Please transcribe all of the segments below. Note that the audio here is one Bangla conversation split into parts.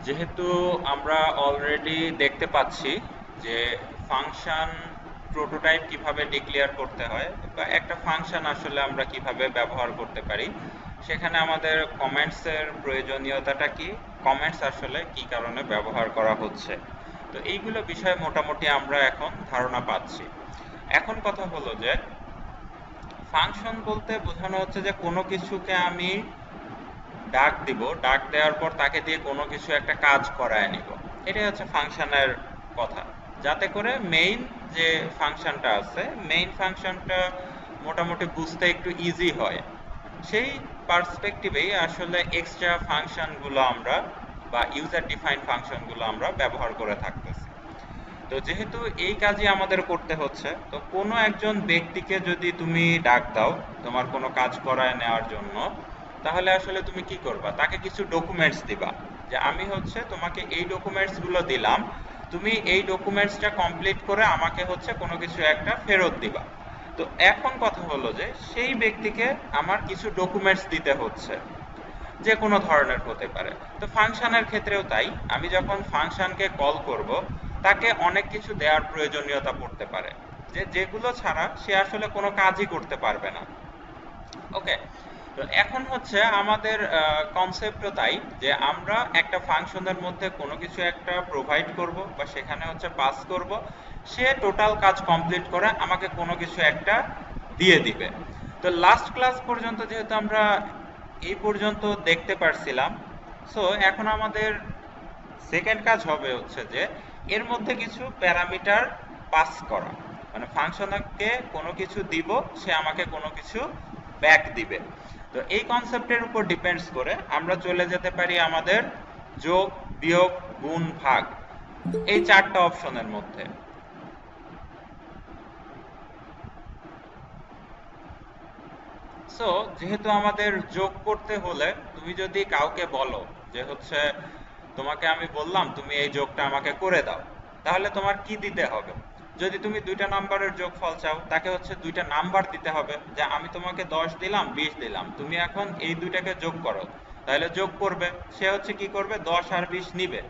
যেহেতু আমরা অলরেডি দেখতে পাচ্ছি যে ফাংশন প্রোটোটাইপ কিভাবে ডিক্লেয়ার করতে হয় বা একটা ফাংশন আসলে আমরা কিভাবে ব্যবহার করতে পারি, সেখানে আমাদের কমেন্টসের প্রয়োজনীয়তাটা কি, কমেন্টস আসলে কি কারণে ব্যবহার করা হচ্ছে, তো এইগুলো বিষয়ে মোটামুটি আমরা এখন ধারণা পাচ্ছি। এখন কথা হলো যে ফাংশন বলতে বোঝানো হচ্ছে যে কোনো কিছুকে আমি ডাক দিব, ডাক দেওয়ার পর তাকে দিয়ে কোনো কিছু একটা কাজ করায় নিব। এটাই হচ্ছে ফাংশনের কথা, যাতে করে মেইন যে ফাংশনটা আছে, মেইন ফাংশনটা মোটামুটি বুঝতে একটু ইজি হয়। সেই পার্সপেক্টিভেই আসলে এক্সট্রা ফাংশনগুলো আমরা বা ইউজার ডিফাইন ফাংশনগুলো আমরা ব্যবহার করে থাকতেছি। তো যেহেতু এই কাজই আমাদের করতে হচ্ছে, তো কোনো একজন ব্যক্তিকে যদি তুমি ডাক দাও তোমার কোনো কাজ করায় নেওয়ার জন্য, তাহলে আসলে তুমি কি করবা, তাকে কিছু ডকুমেন্টস দিবা, যে আমি হচ্ছে তোমাকে এই ডকুমেন্টস গুলো দিলাম, তুমি এই ডকুমেন্টসটা কমপ্লিট করে আমাকে হচ্ছে কোনো কিছু একটা ফেরত দিবা। তো এখন কথা হলো যে সেই ব্যক্তিকে আমার কিছু ডকুমেন্টস দিতে হচ্ছে, যে কোনো ধরনের হতে পারে। তো ফাংশনের ক্ষেত্রেও তাই, আমি যখন ফাংশনকে কল করব তাকে অনেক কিছু দেওয়ার প্রয়োজনীয়তা পড়তে পারে, যেগুলো ছাড়া সে আসলে কোনো কাজই করতে পারবে না। ওকে, তো এখন হচ্ছে আমাদের কনসেপ্টও তাই, যে আমরা একটা ফাংশনের মধ্যে কোনো কিছু একটা প্রোভাইড করব বা সেখানে হচ্ছে পাস করব, সে টোটাল কাজ কমপ্লিট করে আমাকে কোনো কিছু একটা দিয়ে দিবে। তো লাস্ট ক্লাস পর্যন্ত যেহেতু আমরা এই পর্যন্ত দেখতে পারছিলাম, সো এখন আমাদের সেকেন্ড কাজ হবে হচ্ছে যে এর মধ্যে কিছু প্যারামিটার পাস করা, মানে ফাংশনকে কোনো কিছু দিব, সে আমাকে কোনো কিছু ব্যাক দিবে। তো এই কনসেপ্টের উপর ডিপেন্ডস করে আমরা চলে যেতে পারি আমাদের যোগ, বিয়োগ, গুণ, ভাগ এই চারটা অপশনের মধ্যে। সো যেহেতু আমাদের যোগ করতে হলে তুমি যদি কাউকে বলো যে হচ্ছে তোমাকে আমি বললাম তুমি এই যোগটা আমাকে করে দাও, তাহলে তোমার কি দিতে হবে? যদি তুমি দুইটা নাম্বারের যোগফল চাও, তাকে হচ্ছে দুইটা নাম্বার দিতে হবে, যে আমি তোমাকে 10 দিলাম, 20 দিলাম, তুমি এখন এই দুইটাকে যোগ করো। তাহলে যোগ করবে, সে হচ্ছে কি করবে, 10 আর 20 নিবে,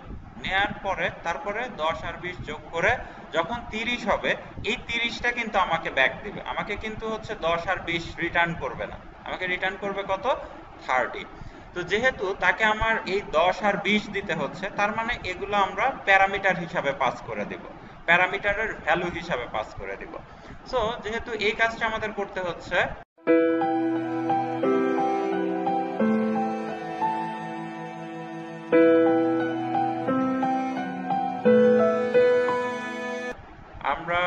নেয়ার পরে তারপরে 10 আর 20 যোগ করে যখন 30 হবে, এই 30টা কিন্তু আমাকে ব্যাক দিবে, আমাকে কিন্তু হচ্ছে 10 আর 20 রিটার্ন করবে না, আমাকে রিটার্ন করবে কত, 30। তো যেহেতু তাকে আমার এই 10 আর 20 দিতে হচ্ছে, তার মানে এগুলো আমরা প্যারামিটার হিসাবে পাস করে দিব, প্যারামিটারের ভ্যালু হিসাবে পাস করে দিব। সো যেহেতু এই কাজটা আমাদের করতে হচ্ছে, আমরা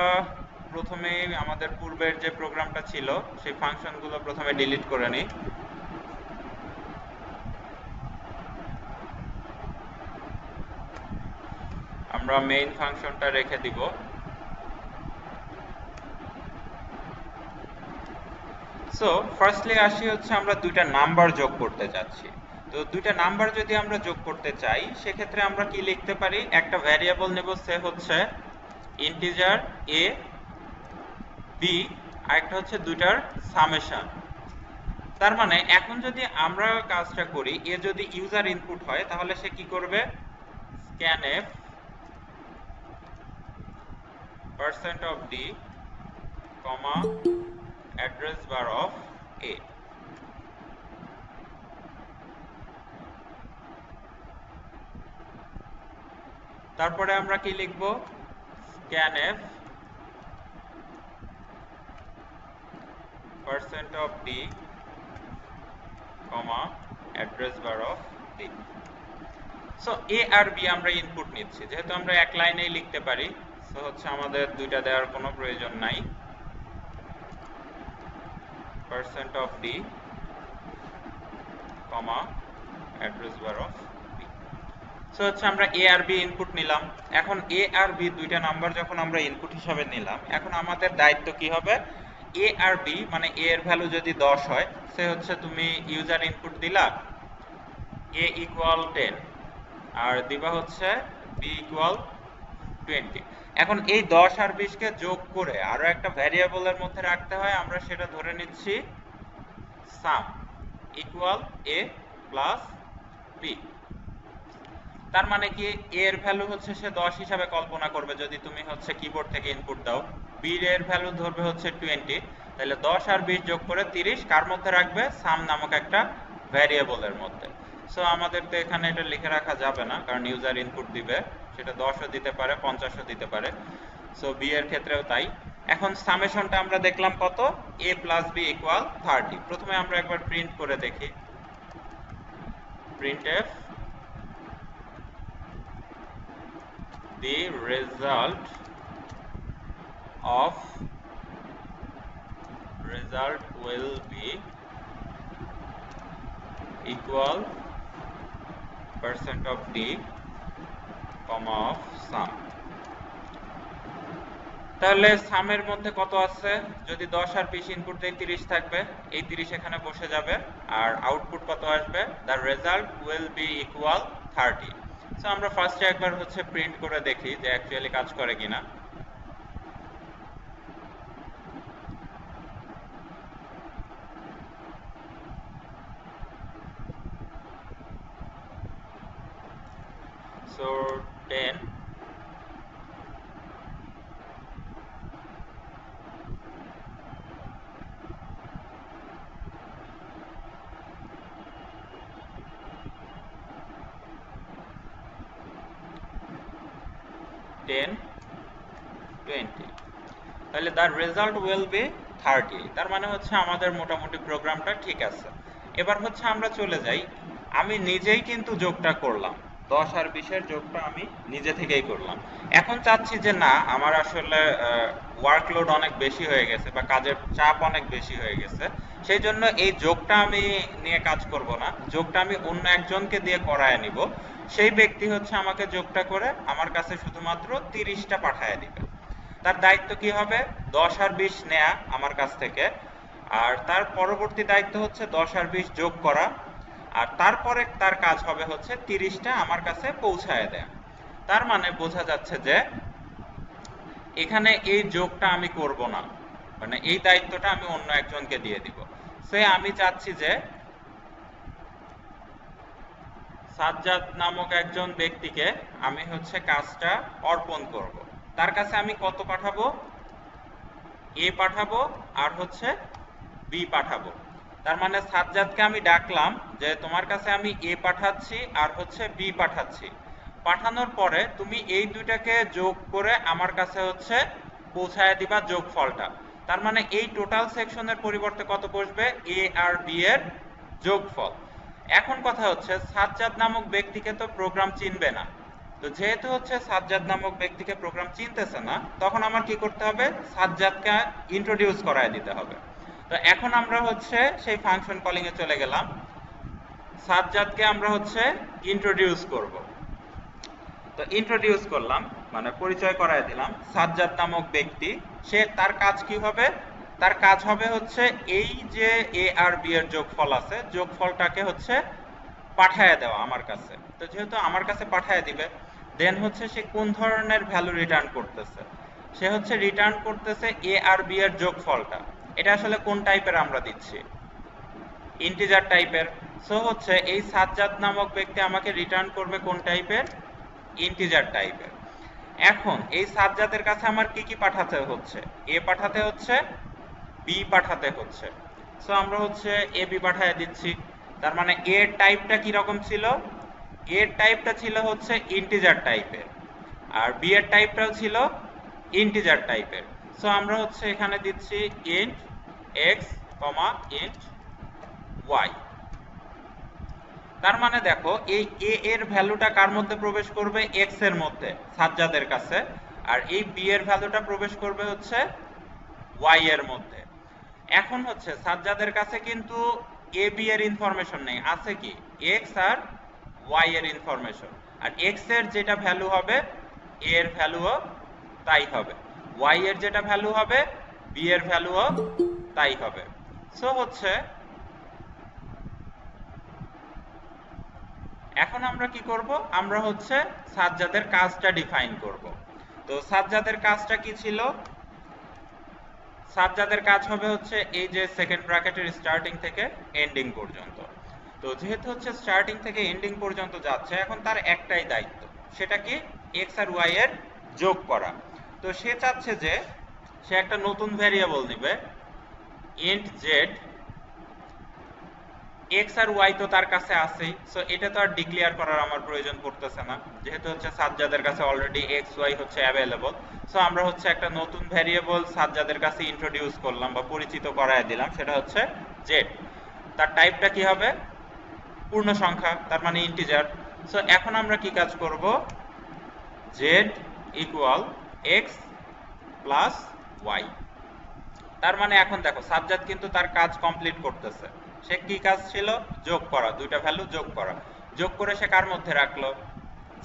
প্রথমে আমাদের পূর্বের যে প্রোগ্রামটা ছিল সেই ফাংশনগুলো প্রথমে ডিলিট করে নিই। আমরা মেইন ফাংশনটা রেখে দিব। সো ফার্স্টলি আসি হচ্ছে আমরা দুইটা নাম্বার যোগ করতে চাচ্ছি। তো দুইটা নাম্বার যদি আমরা যোগ করতে চাই, সেক্ষেত্রে আমরা কি লিখতে পারি, একটা ভ্যারিয়েবল নেব, সে হচ্ছে ইন্টিজার এ, বি, আরেকটা হচ্ছে দুইটার সামেশন। তার মানে এখন যদি আমরা কাজটা করি, এ যদি ইউজার ইনপুট হয় তাহলে সে কি করবে, scanf %d, address bar of a। তারপরে আমরা কি লিখব, scanf %d, address bar of b। So A আর বি আমরা ইনপুট নিচ্ছি, যেহেতু আমরা এক লাইনেই লিখতে পারি, সো হচ্ছে আমাদের দুইটা দেওয়ার কোনো প্রয়োজন নাই। %d, address bar of b। So হচ্ছে আমরা এ আর বি ইনপুট নিলাম। এখন এ আর বি দুইটা নাম্বার যখন আমরা ইনপুট হিসাবে নিলাম, এখন আমাদের দায়িত্ব কি হবে, এ আর বি মানে এ এর ভ্যালু যদি 10 হয়, সে হচ্ছে তুমি ইউজার ইনপুট দিলা a ইকুয়াল 10, আর দিবা হচ্ছে b ইকুয়াল 20। এখন এই 10 আর 20 কে যোগ করে আরো একটা ভ্যারিয়েবলের মধ্যে রাখতে হয়, আমরা সেটা ধরে নিচ্ছি সাম ইকুয়াল a প্লাস b। তার মানে কি a এর ভ্যালু হচ্ছে সে 10 হিসাবে কল্পনা করবে যদি তুমি হচ্ছে কিবোর্ড থেকে ইনপুট দাও, b এর ভ্যালু ধরবে হচ্ছে 20, তাহলে 10 আর 20 যোগ করে 30 কার মধ্যে রাখবে, সাম নামক একটা ভ্যারিয়েবলের মধ্যে। সো আমাদের তো এখানে এটা লিখে রাখা যাবে না, কারণ ইউজার ইনপুট দিবে, সেটা 10ও দিতে পারে 50ও দিতে পারে। সো b এর ক্ষেত্রেও তাই। এখন সামেশনটা আমরা দেখলাম কত, a প্লাস b ইকুয়াল 30। প্রথমে আমরা একবার প্রিন্ট করে দেখি, printf the result will be equal % of d, comma of sum। তাহলে সামের মধ্যে কত আছে, যদি 10 আর 20 ইনপুট দেই 30 থাকবে, এই 30 এখানে বসে যাবে, আর আউটপুট কত আসবে, the result will be equal 30। So আমরা ফার্স্টে একবার হচ্ছে প্রিন্ট করে দেখি যে অ্যাকচুয়ালি কাজ করে কিনা। সো 10 10 20, তাহলে তার রেজাল্ট উইল বি 30। তার মানে হচ্ছে আমাদের মোটামুটি প্রোগ্রামটা ঠিক আছে। এবার হচ্ছে আমরা চলে যাই, আমি নিজেই কিন্তু যোগটা করলাম, 10 আর 20 এর যোগটা আমি নিজে থেকেই করলাম। এখন চাচ্ছি যে না, আমার আসলে ওয়ার্কলোড অনেক বেশি হয়ে গেছে বা কাজের চাপ অনেক বেশি হয়ে গেছে, সেই জন্য এই যোগটা আমি নিয়ে কাজ করব না, যোগটা আমি অন্য একজনকে দিয়ে করায় নিব। সেই ব্যক্তি হচ্ছে আমাকে যোগটা করে আমার কাছে শুধুমাত্র 30টা পাঠায় দিবে। তার দায়িত্ব কি হবে, 10 আর 20 নেয়া আমার কাছ থেকে, আর তার পরবর্তী দায়িত্ব হচ্ছে 10 আর 20 যোগ করা, আর তারপরে তার কাজ হবে হচ্ছে 30টা আমার কাছে পৌঁছায় দেয়া। তার মানে বোঝা যাচ্ছে যে এখানে এই যোগটা আমি করব না, মানে এই দায়িত্বটা আমি অন্য একজনকে দিয়ে দিব। সে আমি চাচ্ছি যে সাজ্জাদ নামক একজন ব্যক্তিকে আমি হচ্ছে কাজটা অর্পণ করব। তার কাছে আমি কত পাঠাবো, এ পাঠাবো আর হচ্ছে বি পাঠাবো। তার মানে সাজ্জাদকে আমি ডাকলাম যে তোমার কাছে আমি এ পাঠাচ্ছি আর হচ্ছে বি পাঠাচ্ছি, পাঠানোর পরে তুমি এই দুইটাকে যোগ করে আমার কাছে হচ্ছে পৌঁছায় দিবা যোগফলটা। তার মানে এই টোটাল সেকশনের পরিবর্তে কত বসবে, এ আর বি এর যোগফল। এখন কথা হচ্ছে সাজ্জাদ নামক ব্যক্তিকে তো প্রোগ্রাম চিনবে না, তো যেহেতু হচ্ছে সাজ্জাদ নামক ব্যক্তিকে প্রোগ্রাম চিনতেছে না, তখন আমার কি করতে হবে, সাজ্জাদকে ইন্ট্রোডিউস করায় দিতে হবে। তো এখন আমরা হচ্ছে সেই ফাংশন কলিং এ চলে গেলাম, সাজ্জাদকে আমরা হচ্ছে ইন্ট্রোডিউস করব। তো ইন্ট্রোডিউস করলাম মানে পরিচয় করায় দিলাম, সাজ্জাদ নামক ব্যক্তি, সে তার কাজ কি হবে, তার কাজ হবে হচ্ছে এই যে এ আর বি এর যোগফল আছে, যোগফলটাকে হচ্ছে পাঠায় দেওয়া আমার কাছে। তো যেহেতু আমার কাছে পাঠায় দিবে, দেন হচ্ছে সে কোন ধরনের ভ্যালু রিটার্ন করতেছে, সে হচ্ছে রিটার্ন করতেছে এ আর বি এর যোগফলটা। এটা আসলে কোন টাইপের আমরা দিচ্ছি, ইন্টিজার টাইপের। সো হচ্ছে এই সাজ্জাদ নামক ব্যক্তি আমাকে রিটার্ন করবে কোন টাইপের, ইন্টিজার টাইপের। এখন এই সাজ্জাদের কাছে আমার কি কি পাঠাতে হচ্ছে, এ পাঠাতে হচ্ছে, বি পাঠাতে হচ্ছে। সো আমরা হচ্ছে এ বি পাঠিয়ে দিচ্ছি। তার মানে এর টাইপটা কি রকম ছিল, এর টাইপটা ছিল হচ্ছে ইন্টিজার টাইপের, আর বি এর টাইপটাও ছিল ইন্টিজার টাইপের। সো আমরা হচ্ছে এখানে দিচ্ছি int x comma int Y. তার মানে দেখো এই এ এর ভ্যালুটা কার মধ্যে প্রবেশ করবে, এক্স এর মধ্যে সাজ্জাদের কাছে, আর এই বি এর ভ্যালুটা প্রবেশ করবে হচ্ছে ওয়াই এর মধ্যে। এখন হচ্ছে সাজ্জাদের কাছে কিন্তু এ বি এর ইনফরমেশন নেই, আছে কি এক্স আর ওয়াই এর ইনফরমেশন, আর এক্স এর যেটা ভ্যালু হবে এ এর ভ্যালুও তাই হবে, ওয়াই এর যেটা ভ্যালু হবে বি এর ভ্যালুও তাই হবে। সো হচ্ছে এখন আমরা কি করব, আমরা হচ্ছে সাজ্জাদের কাজটা ডিফাইন করব। তো সাজ্জাদের কাজটা কি ছিল, সাজ্জাদের কাজ হবে হচ্ছে এই যে সেকেন্ড ব্র্যাকেটের স্টার্টিং থেকে এন্ডিং পর্যন্ত। তো যেহেতু হচ্ছে স্টার্টিং থেকে এন্ডিং পর্যন্ত যাচ্ছে, এখন তার একটাই দায়িত্ব, সেটা কি এক্স আর ওয়াই এর যোগ করা। তো সে চাচ্ছে যে সে একটা নতুন ভ্যারিয়েবল নিবে ইন্ট জেড। এক্স আর ওয়াই তো তার কাছে আছেই, সো এটা তো আর ডিক্লেয়ার করার আমার প্রয়োজন পড়তেছে না, যেহেতু হচ্ছে সাজ্জাদের কাছে অলরেডি এক্স ওয়াই হচ্ছে অ্যাভেলেবল। সো আমরা হচ্ছে একটা নতুন ভ্যারিয়েবল সাজ্জাদের কাছে ইন্ট্রোডিউস করলাম বা পরিচিত করায় দিলাম, সেটা হচ্ছে জেড। তার টাইপটা কি হবে? পূর্ণ সংখ্যা, তার মানে ইন্টিজার। সো এখন আমরা কি কাজ করব? Z equal X plus Y. তার মানে এখন দেখো সাজ্জাদ কিন্তু তার কাজ কমপ্লিট করতেছে। সে কি কাজ ছিল? যোগ করা, দুইটা ভ্যালু যোগ করা। যোগ করে সে কার মধ্যে রাখলো?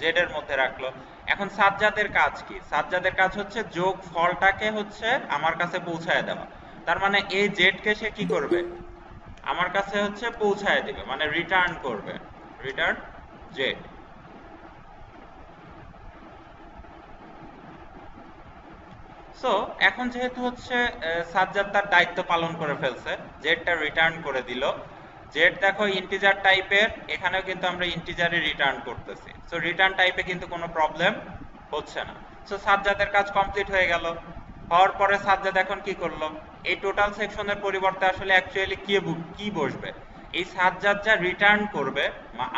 জেড এর মধ্যে রাখলো। এখন সাজ্জাদের কাজ কি? সাজ্জাদের কাজ হচ্ছে যোগ ফলটাকে হচ্ছে আমার কাছে পৌঁছায় দেওয়া। তার মানে এই জেড কে সে কি করবে? আমার কাছে হচ্ছে পৌঁছায় দিবে, মানে রিটার্ন করবে, রিটার্ন জেড। সো এখন যেহেতু হচ্ছে সাজ্জাদ তার দায়িত্ব পালন করে ফেলছে, জেডটা রিটার্ন করে দিল। জেড দেখো ইন্টিজার টাইপের, এখানেও কিন্তু আমরা ইন্টিজারে রিটার্ন করতেছি। সো রিটার্ন টাইপে কিন্তু কোনো প্রবলেম হচ্ছে না। সো সাজ্জাদের কাজ কমপ্লিট হয়ে গেল। হওয়ার পরে সাজ্জাদ এখন কি করলো? এই টোটাল সেকশনের পরিবর্তে আসলে অ্যাকচুয়ালি কি বসবে? এই সাজ্জাদ যা রিটার্ন করবে,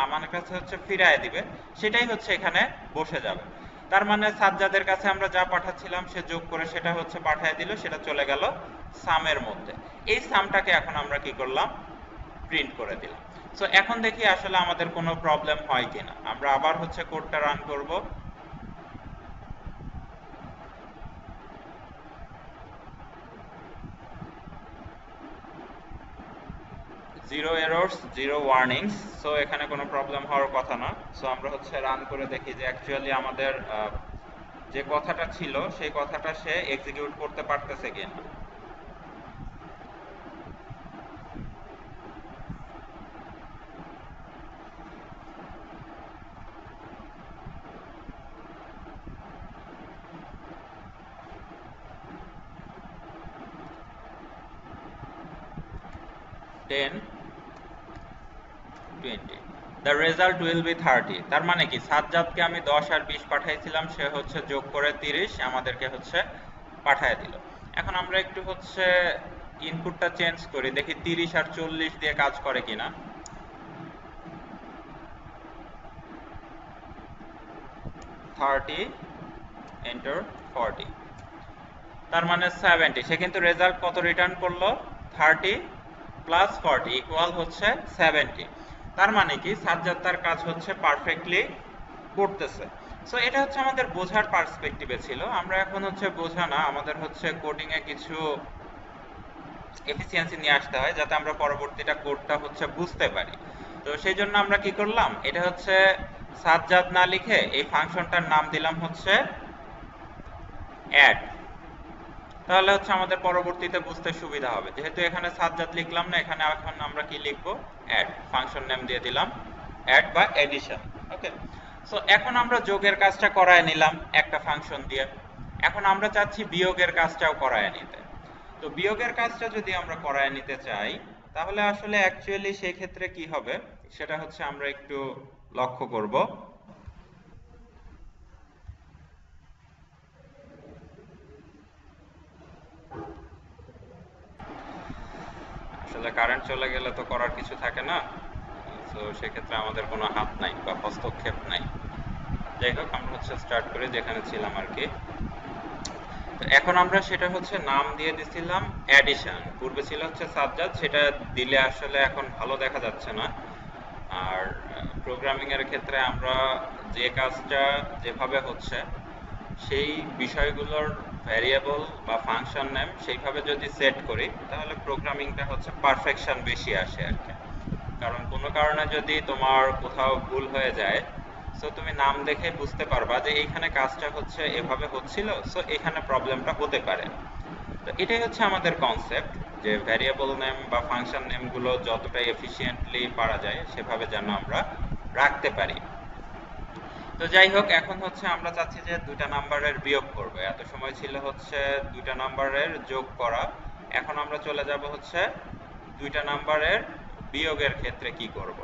আমার কাছে হচ্ছে ফিরায় দিবে, সেটাই হচ্ছে এখানে বসে যাবে। তার মানে সাজ্জাদের কাছে আমরা যা পাঠাচ্ছিলাম সে যোগ করে সেটা হচ্ছে পাঠিয়ে দিল, সেটা চলে গেল সামের মধ্যে। এই সামটাকে এখন আমরা কি করলাম? প্রিন্ট করে দিলাম। সো এখন দেখি আসলে আমাদের কোনো প্রবলেম হয় কিনা। আমরা আবার হচ্ছে কোডটা রান করব। Zero errors, zero warnings. So এখানে কোনো প্রবলেম হওয়ার কথা না। সো আমরা হচ্ছে রান করে দেখি যে অ্যাকচুয়ালি আমাদের যে কথাটা ছিল সেই কথাটা সে এক্সিকিউট করতে পারতেছে কিনা। Ten 20, the result will be 30। তার মানে কি সাজ্জাদকে আমি 10 আর 20 পাঠাইছিলাম, সে হচ্ছে যোগ করে 30 আমাদেরকে হচ্ছে পাঠায় দিল। এখন আমরা একটু হচ্ছে ইনপুটটা চেঞ্জ করি, দেখি 30 আর 40 দিয়ে কাজ করে কিনা। 30 এন্টার 40, তার মানে 70। সে কিন্তু রেজাল্ট কত রিটার্ন করলো? 30 প্লাস 40 ইকুয়াল হচ্ছে 70। তার মানে কি সাজ্জাদ তার কাজ হচ্ছে পারফেক্টলি করতেছে। সো এটা হচ্ছে আমাদের বোঝার পার্সপেক্টিভে ছিল। আমরা এখন হচ্ছে বোঝা না, আমাদের হচ্ছে কোডিং এ কিছু এফিসিয়েন্সি নিয়ে আসতে হয় যাতে আমরা পরবর্তীটা কোডটা হচ্ছে বুঝতে পারি। তো সেই জন্য আমরা কি করলাম, এটা হচ্ছে সাজ্জাদ না লিখে এই ফাংশনটার নাম দিলাম হচ্ছে অ্যাড। তাহলে হচ্ছে আমাদের পরবর্তীতে বুঝতে সুবিধা হবে। যেহেতু এখানে সাজ্জাদ লিখলাম না, এখানে এখন আমরা কি লিখবো? অ্যাড। ফাংশন নেম দিয়ে দিলাম অ্যাড বা এডিশন। ওকে। সো এখন আমরা যোগের কাজটা করায় নিলাম একটা ফাংশন দিয়ে। এখন আমরা চাচ্ছি বিয়োগের কাজটাও করায় নিতে। তো বিয়োগের কাজটা যদি আমরা করায় নিতে চাই, তাহলে আসলে অ্যাকচুয়ালি সেই ক্ষেত্রে কি হবে সেটা হচ্ছে আমরা একটু লক্ষ্য করব। আসলে কারেন্ট চলে গেলে তো করার কিছু থাকে না, তো সেক্ষেত্রে আমাদের কোনো হাত নাই বা হস্তক্ষেপ নাই। যাই হোক, আমরা হচ্ছে স্টার্ট করে যেখানে ছিলাম আর কি। তো এখন আমরা সেটা হচ্ছে নাম দিয়ে দিছিলাম অ্যাডিশন। পূর্বে ছিল হচ্ছে সাজ্জাদ, সেটা দিলে আসলে এখন ভালো দেখা যাচ্ছে না। আর প্রোগ্রামিং এর ক্ষেত্রে আমরা যে কাজটা যেভাবে হচ্ছে সেই বিষয়গুলোর ভ্যারিয়েবল বা ফাংশন নেম সেইভাবে যদি সেট করি, তাহলে প্রোগ্রামিংটা হচ্ছে পারফেকশন বেশি আসে আর কি। কারণ কোনো কারণে যদি তোমার কোথাও ভুল হয়ে যায়, সো তুমি নাম দেখে বুঝতে পারবা যে এইখানে কাজটা হচ্ছে এভাবে হচ্ছিল, সো এখানে প্রবলেমটা হতে পারে। তো এটাই হচ্ছে আমাদের কনসেপ্ট, যে ভ্যারিয়েবল নেম বা ফাংশন নেমগুলো যতটা এফিশিয়েন্টলি পারা যায় সেভাবে যেন আমরা রাখতে পারি। তো যাই হোক, এখন হচ্ছে আমরা চাচ্ছি যে দুইটা নাম্বারের বিয়োগ করব। এত সময় ছিল হচ্ছে দুইটা নাম্বারের যোগ করা, এখন আমরা চলে যাব হচ্ছে দুইটা নাম্বারের বিয়োগের ক্ষেত্রে কি করব।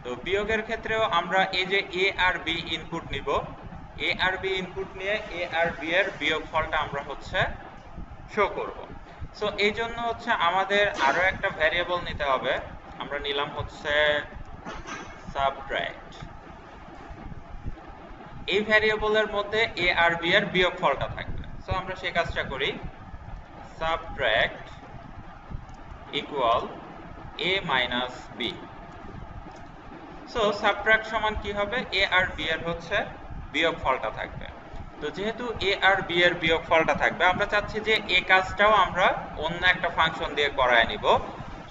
তো বিয়োগের ক্ষেত্রেও আমরা এই যে এ আর বি ইনপুট নিব, এ আর বি ইনপুট নিয়ে এ আর বি এর বিয়োগফলটা আমরা হচ্ছে শো করব। সো এই জন্য হচ্ছে আমাদের আরো একটা ভ্যারিয়েবল নিতে হবে। আমরা নিলাম হচ্ছে সাবট্রাক্ট। এই ভ্যারিয়েবলের মধ্যে এ আর বি এর বিয়োগফলটা থাকবে। সো আমরা সেই কাজটা করি, সাবট্রাক্ট ইকুয়াল এ মাইনাস বি। সো সাবট্রাক্ট সমান কি হবে, এ আর বি এর হচ্ছে বিয়োগফলটা থাকবে। তো যেহেতু এ আর বি এর বিয়োগফলটা থাকবে, আমরা চাচ্ছি যে এই কাজটাও আমরা অন্য একটা ফাংশন দিয়ে করায় নিব।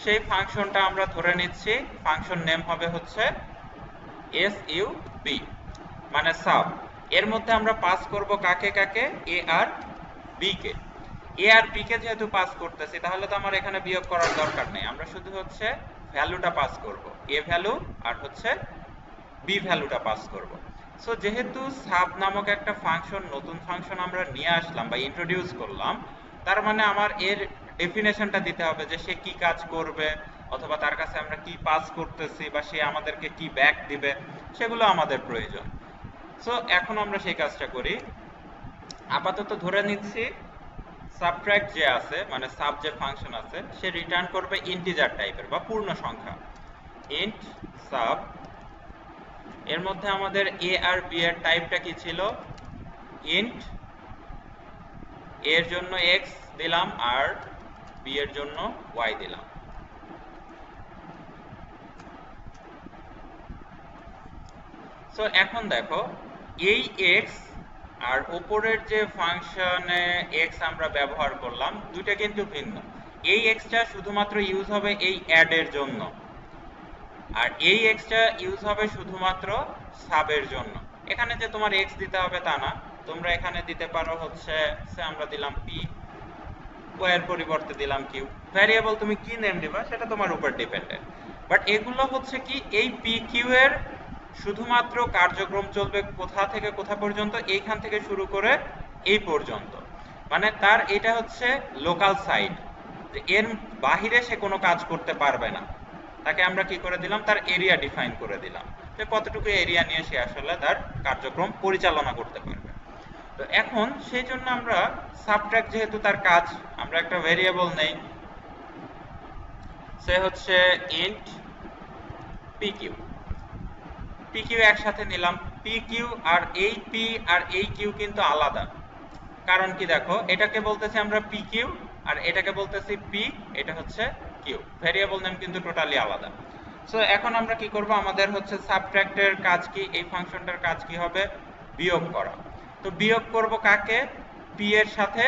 সেই ফাংশনটা আমরা ধরে নিচ্ছি, ফাংশন নেম হবে হচ্ছে এস ইউ বি, মানে সাব। এর মধ্যে আমরা পাস করব কাকে কাকে, এ আর বি কে। এ আর বি কে যেহেতু পাস করতেছি, তাহলে তো আমার এখানে বিয়োগ করার দরকার নেই, আমরা শুধু হচ্ছে ভ্যালুটা পাস করব, এ ভ্যালু আর হচ্ছে বি ভ্যালুটা পাস করব। সো যেহেতু সাব নামক একটা ফাংশন, নতুন ফাংশন আমরা নিয়ে আসলাম বা ইন্ট্রোডিউস করলাম, তার মানে আমার এর ডেফিনেশনটা দিতে হবে যে সে কি কাজ করবে, অথবা তার কাছে আমরা কি পাস করতেছি, বা সে আমাদেরকে কি ব্যাক দিবে, সেগুলো আমাদের প্রয়োজন। সো এখন আমরা সেই কাজটা করি। আপাতত ধরে নিচ্ছি সাবট্রাক্ট যে আছে, মানে সাব যে ফাংশন আছে, সে রিটার্ন করবে ইন্টিজার টাইপের বা পূর্ণ সংখ্যা, ইন্ট সাব। এর মধ্যে আমাদের এ আর বি এর টাইপটা কি ছিল, ইন্ট। এর জন্য এক্স দিলাম আর বি এর জন্য ওয়াই দিলাম। সো এখন দেখো, এই এক্স আর উপরের যে ফাংশনে এক্স আমরা ব্যবহার করলাম, দুইটা কিন্তু ভিন্ন। এই এক্সটা শুধুমাত্র ইউজ হবে এই অ্যাড এর জন্য, আর এই এক্সটা ইউজ হবে শুধুমাত্র সাবের জন্য। এখানে যে তোমার এক্স দিতে হবে তা না, তোমরা এখানে দিতে পারো হচ্ছে, আমরা দিলাম পি, ওয়াই এর পরিবর্তে দিলাম কিউ। ভ্যারিয়েবল তুমি কি নেম দিবা সেটা তোমার উপর ডিপেন্ডেন্ট। বাট এগুলো হচ্ছে কি, এই পি কিউ এর শুধুমাত্র কার্যক্রম চলবে কোথা থেকে কোথা পর্যন্ত, এইখান থেকে শুরু করে এই পর্যন্ত। মানে তার এটা হচ্ছে লোকাল সাইট, যে এর বাহিরে সে কোনো কাজ করতে পারবে না। তাকে আমরা কি করে দিলাম, তার এরিয়া ডিফাইন করে দিলাম, যে কতটুকু এরিয়া নিয়ে সে আসলে তার কার্যক্রম পরিচালনা করতে পারবে। তো এখন সেই জন্য আমরা সাবট্রাক্ট, যেহেতু তার কাজ, আমরা একটা ভেরিয়েবল নেই, সে হচ্ছে ইন্ট পিকিউ। পিকিউ একসাথে নিলাম, পিকিউ আর এই পি আর এই কিউ কিন্তু আলাদা। কারণ কি দেখো, এটাকে বলতেছি আমরা পিকিউ আর এটাকে বলতেছি পি, এটা হচ্ছে কিউ। ভেরিয়েবল নেম কিন্তু টোটালি আলাদা। সো এখন আমরা কি করব, আমাদের হচ্ছে সাবট্রাক্টের কাজ কি, এই ফাংশনটার কাজ কি হবে, বিয়োগ করা। তো বিয়োগ করব কাকে, পি এর সাথে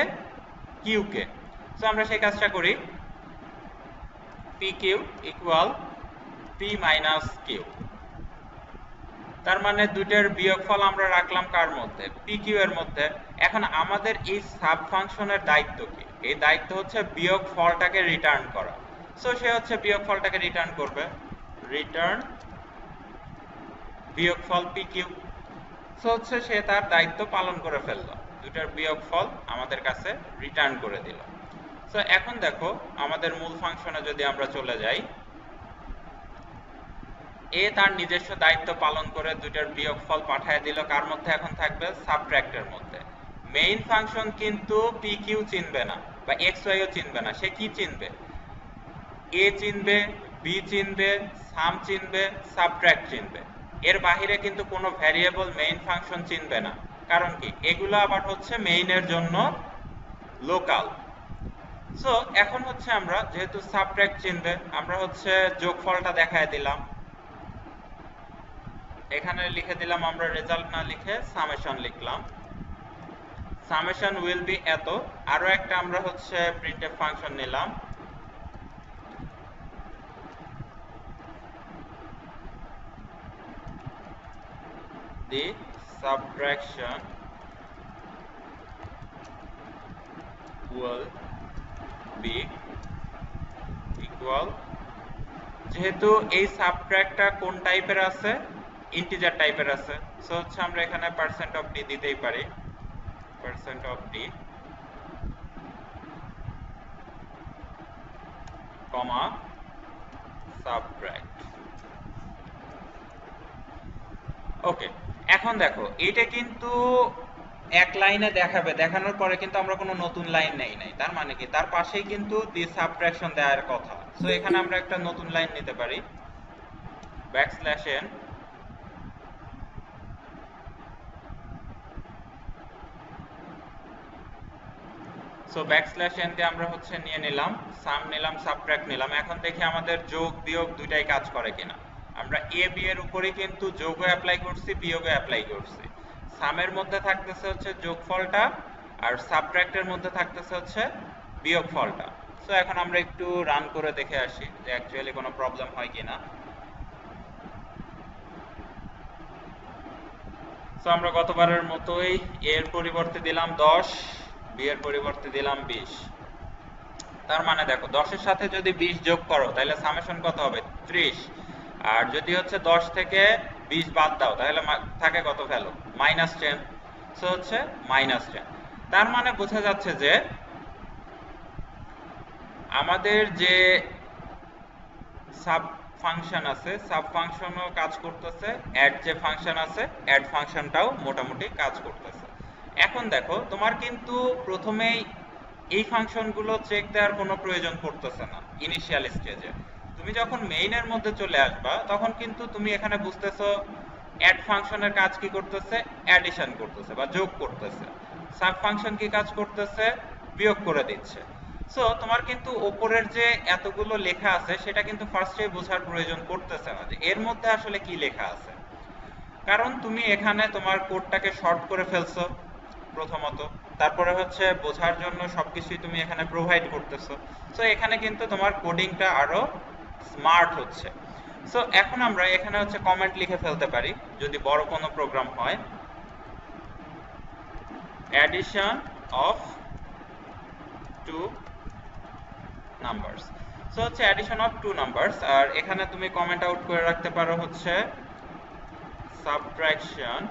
কিউ কে। সো আমরা সেই কাজটা করি, P Q equal P minus Q. তার মানে দুইটার বিয়োগফল আমরা রাখলাম কার মধ্যে, পি কিউ এর মধ্যে। এখন আমাদের এই সাব ফাংশনের দায়িত্ব কি, এই দায়িত্ব হচ্ছে বিয়োগফলটাকে রিটার্ন করা। সো সে হচ্ছে বিয়োগফলটাকে রিটার্ন করবে, রিটার্ন বিয়োগফল পি কিউ। সো হচ্ছে সে তার দায়িত্ব পালন করে ফেললো, দুটার বিয়োগফল আমাদের কাছে রিটার্ন করে দিল। সো এখন দেখো, আমাদের মূল ফাংশনে যদি আমরা চলে যাই, এ তার নিজস্ব দায়িত্ব পালন করে দুইটার বিয়োগফল পাঠিয়ে দিল, কার মধ্যে এখন থাকবে, সাবট্রাক্টের মধ্যে। মেইন ফাংশন কিন্তু পি কিউ চিনবে না, বা এক্স ওয়াইও চিনবে না। সে কি চিনবে, এ চিনবে, বি চিনবে, সাম চিনবে, সাবট্রাক্ট চিনবে। এর বাহিরে কিন্তু কোনো ভ্যারিয়েবল মেইন ফাংশন চিনবে না। কারণ কি, এগুলো আবার হচ্ছে মেইনের জন্য লোকাল। সো এখন হচ্ছে আমরা যেহেতু সাবট্রাক্ট চিনবে, আমরা হচ্ছে যোগফলটা দেখায় দিলাম, এখানে লিখে দিলাম, আমরা রেজাল্ট না লিখে সামেশন লিখলাম, সামেশন উইল বি এত। আরো একটা আমরা হচ্ছে প্রিন্টএফ ফাংশন নিলাম, দি সাবট্রাকশন উইল বি ইকুয়াল, যেহেতু এই সাবট্রাক্টটা কোন টাইপের আছে, ইন্টিজার টাইপের আছে, সো হচ্ছে আমরা এখানে পার্সেন্ট অফ ডি দিতেই পারি, পার্সেন্ট অফ ডি কমা সাবট্রাক্ট। ওকে, এখন দেখো এটা কিন্তু এক লাইনে দেখাবে, দেখানোর পরে কিন্তু আমরা কোনো নতুন লাইন নেই নাই, তার মানে কি তার পাশেই কিন্তু দি সাবট্রাকশন দেওয়ার কথা। সো এখানে আমরা একটা নতুন লাইন নিতে পারি, backslash n। So backslash n দিয়ে আমরা হচ্ছে নিয়ে নিলাম সাম, নিলাম সাবট্রাক্ট নিলাম। এখন দেখি আমাদের যোগ বিয়োগ দুইটাই কাজ করে কিনা। আমরা এ বি এর উপরেই কিন্তু যোগও অ্যাপ্লাই করছি, বিয়োগও অ্যাপ্লাই করছি। সামের মধ্যে থাকতেছে হচ্ছে যোগফলটা, আর সাবট্রাক্টের মধ্যে থাকতেছে হচ্ছে বিয়োগফলটা। সো এখন আমরা একটু রান করে দেখে আসি যে অ্যাকচুয়ালি কোনো প্রবলেম হয় কিনা। সো আমরা গতবারের মতোই এর পরিবর্তে দিলাম 10, বি এর পরিবর্তে দিলাম 20। তার মানে দেখো 10 এর সাথে যদি 20 যোগ করো তাহলে সামেশন কত হবে? 30। আর যদি হচ্ছে 10 থেকে 20 বাদ দাও তাহলে থাকে কত ভ্যালু? -10। সো হচ্ছে -10। তার মানে বোঝা যাচ্ছে যে আমাদের যে সাব ফাংশন আছে, সাব ফাংশনও কাজ করতেছে, অ্যাড যে ফাংশন আছে অ্যাড ফাংশনটাও মোটামুটি কাজ করতেছে। এখন দেখো তোমার কিন্তু প্রথমেই এই ফাংশনগুলো চেক দেওয়ার কোনো প্রয়োজন পড়তেছে না ইনিশিয়াল স্টেজে। তুমি যখন মেইনের মধ্যে চলে আসবা তখন কিন্তু তুমি এখানে বুঝতেছো অ্যাড ফাংশনের কাজ কি করতেছে? অ্যাডিশন করতেছে বা যোগ করতেছে। সাব ফাংশন কি কাজ করতেছে? বিয়োগ করে দিচ্ছে। সো তোমার কিন্তু ওপরের যে এতগুলো লেখা আছে সেটা কিন্তু ফার্স্টে বোঝার প্রয়োজন পড়তেছে না যে এর মধ্যে আসলে কি লেখা আছে, কারণ তুমি এখানে তোমার কোডটাকে শর্ট করে ফেলছো প্রথমত, তারপরে হচ্ছে বোঝার জন্য সবকিছুই তুমি এখানে প্রোভাইড করতেছো। সো এখানে কিন্তু তোমার কোডিংটা আরো স্মার্ট হচ্ছে। সো এখন আমরা এখানে হচ্ছে কমেন্ট লিখে ফেলতে পারি যদি বড় কোনো প্রোগ্রাম হয়, addition of two numbers. So হচ্ছে অ্যাডিশন অফ টু নাম্বারস, আর এখানে তুমি কমেন্ট আউট করে রাখতে পারো হচ্ছে subtraction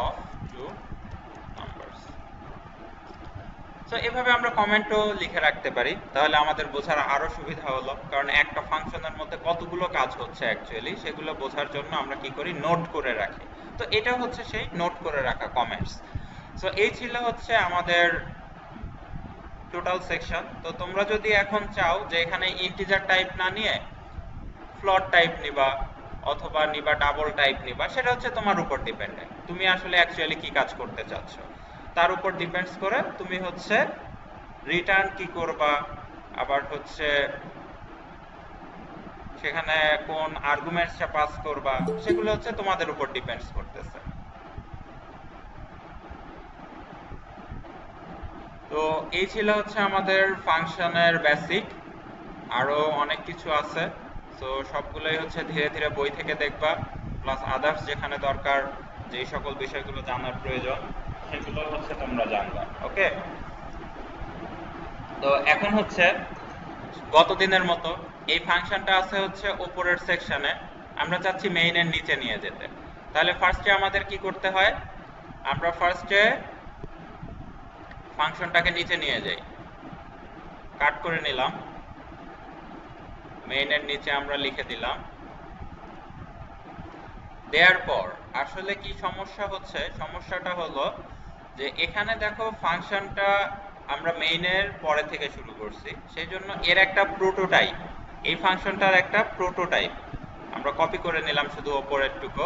of two numbers. So এভাবে আমরা কমেন্টও লিখে রাখতে পারি, তাহলে আমাদের বোঝার আরো সুবিধা হলো, কারণ একটা ফাংশনের মধ্যে কতগুলো কাজ হচ্ছে অ্যাকচুয়ালি সেগুলো বোঝার জন্য আমরা কি করি? নোট করে রাখি। তো এটা হচ্ছে সেই নোট করে রাখা কমেন্টস। সো এই ছিল হচ্ছে আমাদের টোটাল সেকশন। তো তোমরা যদি এখন চাও যে এখানে ইন্টিজার টাইপ না নিয়ে ফ্লোট টাইপ নিবা অথবা নিবা ডাবল টাইপ নিবা, সেটা হচ্ছে তোমার উপর ডিপেন্ডেন্ট, তুমি আসলে অ্যাকচুয়ালি কি কাজ করতে চাচ্ছ তার উপর ডিপেন্ডস করে তুমি হচ্ছে রিটার্ন কি করবা, আবার হচ্ছে সেখানে কোন আর্গুমেন্টসটা পাস করবা, সেগুলো হচ্ছে তোমাদের উপর ডিপেন্ডস করতেছে। তো এই ছিল হচ্ছে আমাদের ফাংশনের বেসিক, আরো অনেক কিছু আছে। তো সবগুলোই হচ্ছে ধীরে ধীরে বই থেকে দেখবা, প্লাস আদার্স যেখানে দরকার যেই সকল বিষয়গুলো জানার প্রয়োজন সেগুলো হচ্ছে তোমরা জানবা। ওকে, তো এখন হচ্ছে গতদিনের মতো এই ফাংশনটা আছে হচ্ছে উপরের সেকশনে, আমরা চাচ্ছি মেইনের নিচে নিয়ে যেতে। তাহলে ফার্স্টে আমাদের কি করতে হয়? আমরা ফার্স্টে ফাংশনটাকে নিচে নিয়ে যাই, কাট করে নিলাম, মেইনের নিচে আমরা লিখে দিলাম। দেওয়ার পর আসলে কি সমস্যা হচ্ছে? সমস্যাটা হলো যে এখানে দেখো ফাংশনটা আমরা মেইনের পরে থেকে শুরু করছি, সেই জন্য এর একটা প্রোটোটাইপ, এই ফাংশনটার একটা প্রোটোটাইপ আমরা কপি করে নিলাম শুধু ওপরের টুকু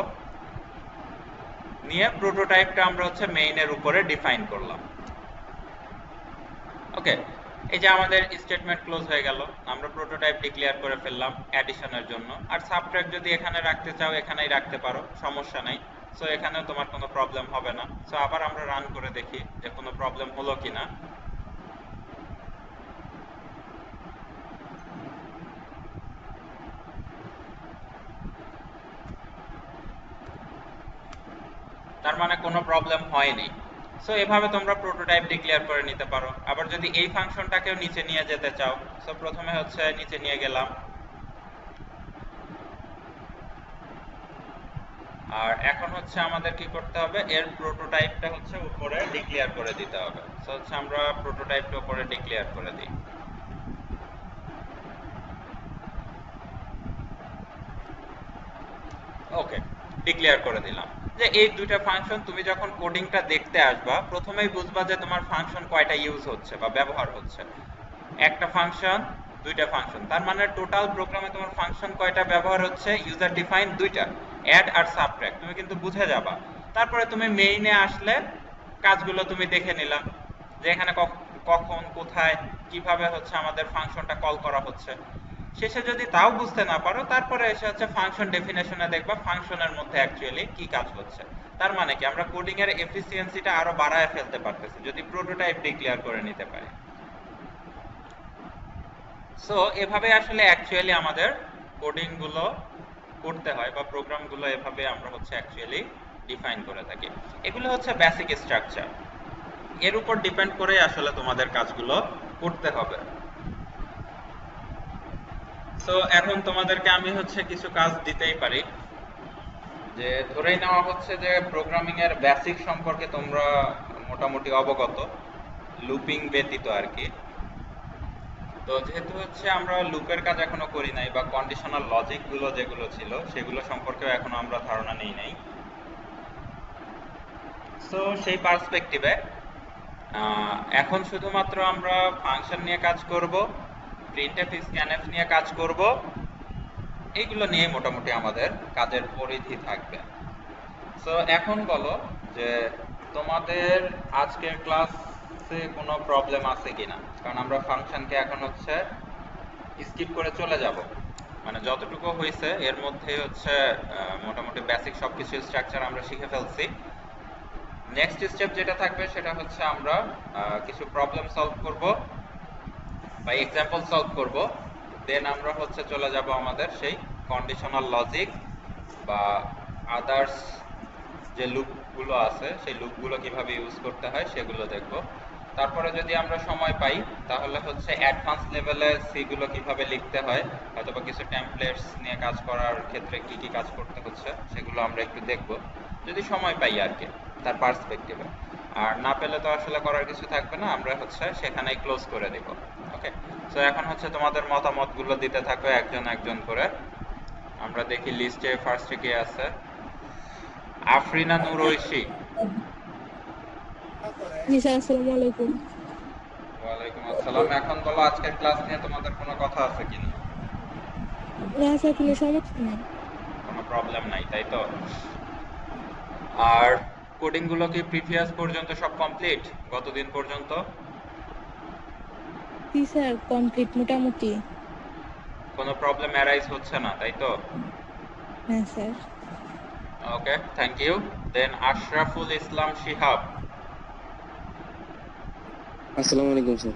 নিয়ে, প্রোটোটাইপটা আমরা হচ্ছে মেইনের উপরে ডিফাইন করলাম। ওকে, এই যে আমাদের স্টেটমেন্ট ক্লোজ হয়ে গেল, আমরা প্রোটোটাইপ ডিক্লেয়ার করে ফেললাম অ্যাডিশনের জন্য। আর সাবট্রাক্ট যদি এখানে রাখতে চাও এখানেই রাখতে পারো, সমস্যা নাই। সো এখানেও তোমার কোনো প্রবলেম হবে না। সো আবার আমরা রান করে দেখি যে কোনো প্রবলেম হলো কিনা। তার মানে কোনো প্রবলেম হয়নি। সো এভাবে তোমরা প্রোটোটাইপ ডিক্লেয়ার করে নিতে পারো। আবার যদি এই ফাংশনটাকেও নিচে নিয়ে যেতে চাও, সো প্রথমে হচ্ছে নিচে নিয়ে গেলাম, আর এখন হচ্ছে আমাদের কি করতে হবে? এর প্রোটোটাইপটা হচ্ছে উপরে ডিক্লেয়ার করে দিতে হবে। সো হচ্ছে আমরা প্রোটোটাইপটা উপরে ডিক্লেয়ার করে দিই। ওকে, ডিক্লেয়ার করে দিলাম যে এই দুইটা ফাংশন তুমি যখন কোডিংটা দেখতে আসবা প্রথমেই বুঝবা যে তোমার ফাংশন কয়টা ইউজ হচ্ছে বা ব্যবহার হচ্ছে। একটা ফাংশন, দুইটা ফাংশন, তার মানে টোটাল প্রোগ্রামে তোমার ফাংশন কয়টা ব্যবহার হচ্ছে, ইউজার ডিফাইন দুইটা, অ্যাড আর সাবট্রাক্ট, তুমি কিন্তু বুঝে যাবা। তারপরে তুমি মেইনে আসলে কাজগুলো তুমি দেখে নিলা যে এখানে কখন কোথায় কিভাবে হচ্ছে আমাদের ফাংশনটা কল করা হচ্ছে। শেষে যদি তাও বুঝতে না পারো তারপরে এসে হচ্ছে ফাংশন ডেফিনেশনে দেখবা ফাংশনের মধ্যে অ্যাকচুয়ালি কি কাজ হচ্ছে। তার মানে কি আমরা কোডিং এর এফিসিয়েন্সিটা আরো বাড়ায় ফেলতে পারতেছি যদি প্রোটোটাইপ ডিক্লেয়ার করে নিতে পারি। সো এভাবে আসলে অ্যাকচুয়ালি আমাদের কোডিং গুলো করতে হয় বা প্রোগ্রাম গুলো এভাবে আমরা হচ্ছে অ্যাকচুয়ালি ডিফাইন করে থাকি। এগুলো হচ্ছে বেসিক স্ট্রাকচার, এর উপর ডিপেন্ড করে আসলে তোমাদের কাজগুলো করতে হবে। সো এখন তোমাদেরকে আমি হচ্ছে কিছু কাজ দিতেই পারি, যে ধরেই নেওয়া হচ্ছে যে প্রোগ্রামিং এর বেসিক সম্পর্কে তোমরা মোটামুটি অবগত, লুপিং ব্যতীত আর কি। তো যেহেতু হচ্ছে আমরা লুপের কাজ এখনো করি নাই বা কন্ডিশনাল লজিক গুলো যেগুলো ছিল সেগুলো সম্পর্কেও এখনো আমরা ধারণা নেই নাই। সো সেই পার্সপেক্টিভে এখন শুধুমাত্র আমরা ফাংশন নিয়ে কাজ করব, প্রিন্টএফ স্ক্যানএফ নিয়ে কাজ করব, এইগুলো নিয়ে মোটামুটি আমাদের কাজের পরিধি থাকবে। সো এখন বলো যে তোমাদের আজকের ক্লাসে কোনো প্রবলেম আছে কিনা, কারণ আমরা ফাংশনকে এখন হচ্ছে স্কিপ করে চলে যাব, মানে যতটুকু হয়েছে এর মধ্যে হচ্ছে মোটামুটি বেসিক সবকিছু স্ট্রাকচার আমরা শিখে ফেলছি। নেক্সট স্টেপ যেটা থাকবে সেটা হচ্ছে আমরা কিছু প্রবলেম সলভ করব বা এক্সাম্পল সলভ করব, দেন আমরা হচ্ছে চলে যাব আমাদের সেই কন্ডিশনাল লজিক বা আদার্স যে লুপগুলো আছে সেই লুপগুলো কিভাবে ইউজ করতে হয় সেগুলো দেখব। তারপরে যদি আমরা সময় পাই তাহলে হচ্ছে অ্যাডভান্স লেভেলে সি গুলো কিভাবে লিখতে হয়, অথবা কিছু টেমপ্লেটস নিয়ে কাজ করার ক্ষেত্রে কি কি কাজ করতে হচ্ছে সেগুলো আমরা একটু দেখব, যদি সময় পাই আর কি তার পার্সপেক্টিভে। আর না পেলে তো আসলে করার কিছু থাকবে না, আমরা হচ্ছে সেখানেই ক্লোজ করে দেব। ওকে, সো এখন হচ্ছে তোমাদের মতামতগুলো দিতে থাকবে একজন একজন করে। আমরা দেখি লিস্টে ফার্স্টে কে আছে, আফরিনা নূর ঐশী। জি স্যার, আসসালামু আলাইকুম। ওয়ালাইকুম আসসালাম। এখন বলো আজকের ক্লাস নিয়ে তোমাদের কোনো কথা আছে কিনা? না স্যার, কোনো সমস্যা নেই। কোনো প্রবলেম নাই তাই তো? আর কোডিং গুলো কি প্রিভিয়াস পর্যন্ত সব কমপ্লিট গতদিন পর্যন্ত? জি স্যার, কমপ্লিট মোটামুটি। কোনো প্রবলেম অ্যারাইজ হচ্ছে না তাই তো? হ্যাঁ sir. Okay, thank you. Then Ashraful Islam Shihab. আসসালামু আলাইকুম স্যার।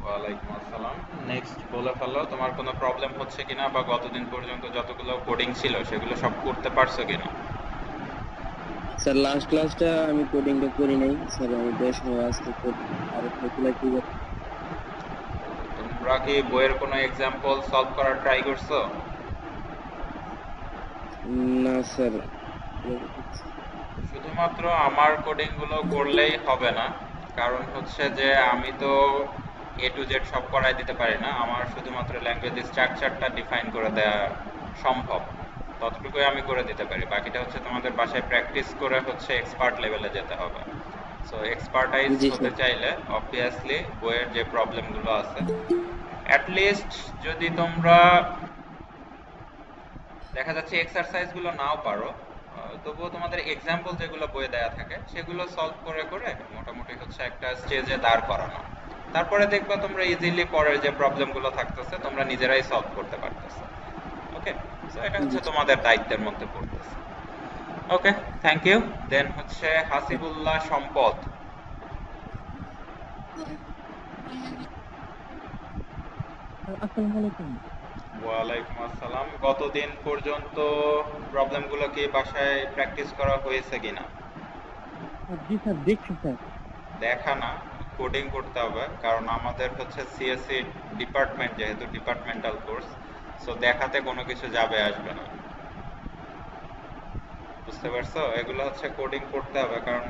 ওয়ালাইকুম আসসালাম। নেক্সট বলে ফেলো তোমার কোনো প্রবলেম হচ্ছে কিনা বা গতদিন পর্যন্ত যতগুলো কোডিং ছিল সেগুলো সব করতে পারছো কিনা? স্যার লাস্ট ক্লাসটা আমি কোডিংটা করি নাই স্যার, আমি বেশ আজকে আর রেগুলার কি তোমরা কি বইয়ের কোনো এক্সাম্পল সলভ করার ট্রাই করছো? না স্যার। শুধুমাত্র আমার কোডিং গুলো করলেই হবে না, কারণ হচ্ছে যে আমি তো এ টু জেড সব করাই দিতে পারি না, আমার শুধুমাত্র ল্যাঙ্গুয়েজ স্ট্রাকচারটা ডিফাইন করে দেওয়া সম্ভব, ততটুকুই আমি করে দিতে পারি। বাকিটা হচ্ছে তোমাদের বাসায় প্র্যাকটিস করে হচ্ছে এক্সপার্ট লেভেলে যেতে হবে। সো এক্সপার্টাইজ জি হতে স্যার। চাইলে অবভিয়াসলি বইয়ের যে প্রবলেমগুলো আছে অ্যাট লিস্ট যদি তোমরা দেখা যাচ্ছে এক্সারসাইজ গুলো নাও পারো, তবুও তোমাদের এক্সাম্পল যেগুলো বইয়ে দেয়া থাকে সেগুলো সলভ করে করে মোটামুটি হচ্ছে একটা স্টেজে দাঁড় করানো, তারপরে দেখবা তোমরা ইজিলি পরের যে প্রবলেম গুলো থাকতেছে তোমরা নিজেরাই সলভ করতে পারতেছো। ওকে, সো এটা জি হচ্ছে তোমাদের দায়িত্বের মধ্যে পড়তেছে। ওকে, থ্যাংক ইউ। দেন হচ্ছে হাসিবুল্লাহ সম্পদ। আসসালামু আলাইকুম। ওয়ালাইকুম আসসালাম। গতদিন পর্যন্ত প্রবলেমগুলো কি বাসায় প্র্যাকটিস করা হয়েছে কিনা? জি স্যার, দেখছি স্যার। দেখা না, কোডিং করতে হবে, কারণ আমাদের হচ্ছে সিএসসি ডিপার্টমেন্ট, যেহেতু ডিপার্টমেন্টাল কোর্স, সো দেখাতে কোনো কিছু যাবে আসবে না, বুঝতে পারছো? এগুলো হচ্ছে কোডিং করতে হবে, কারণ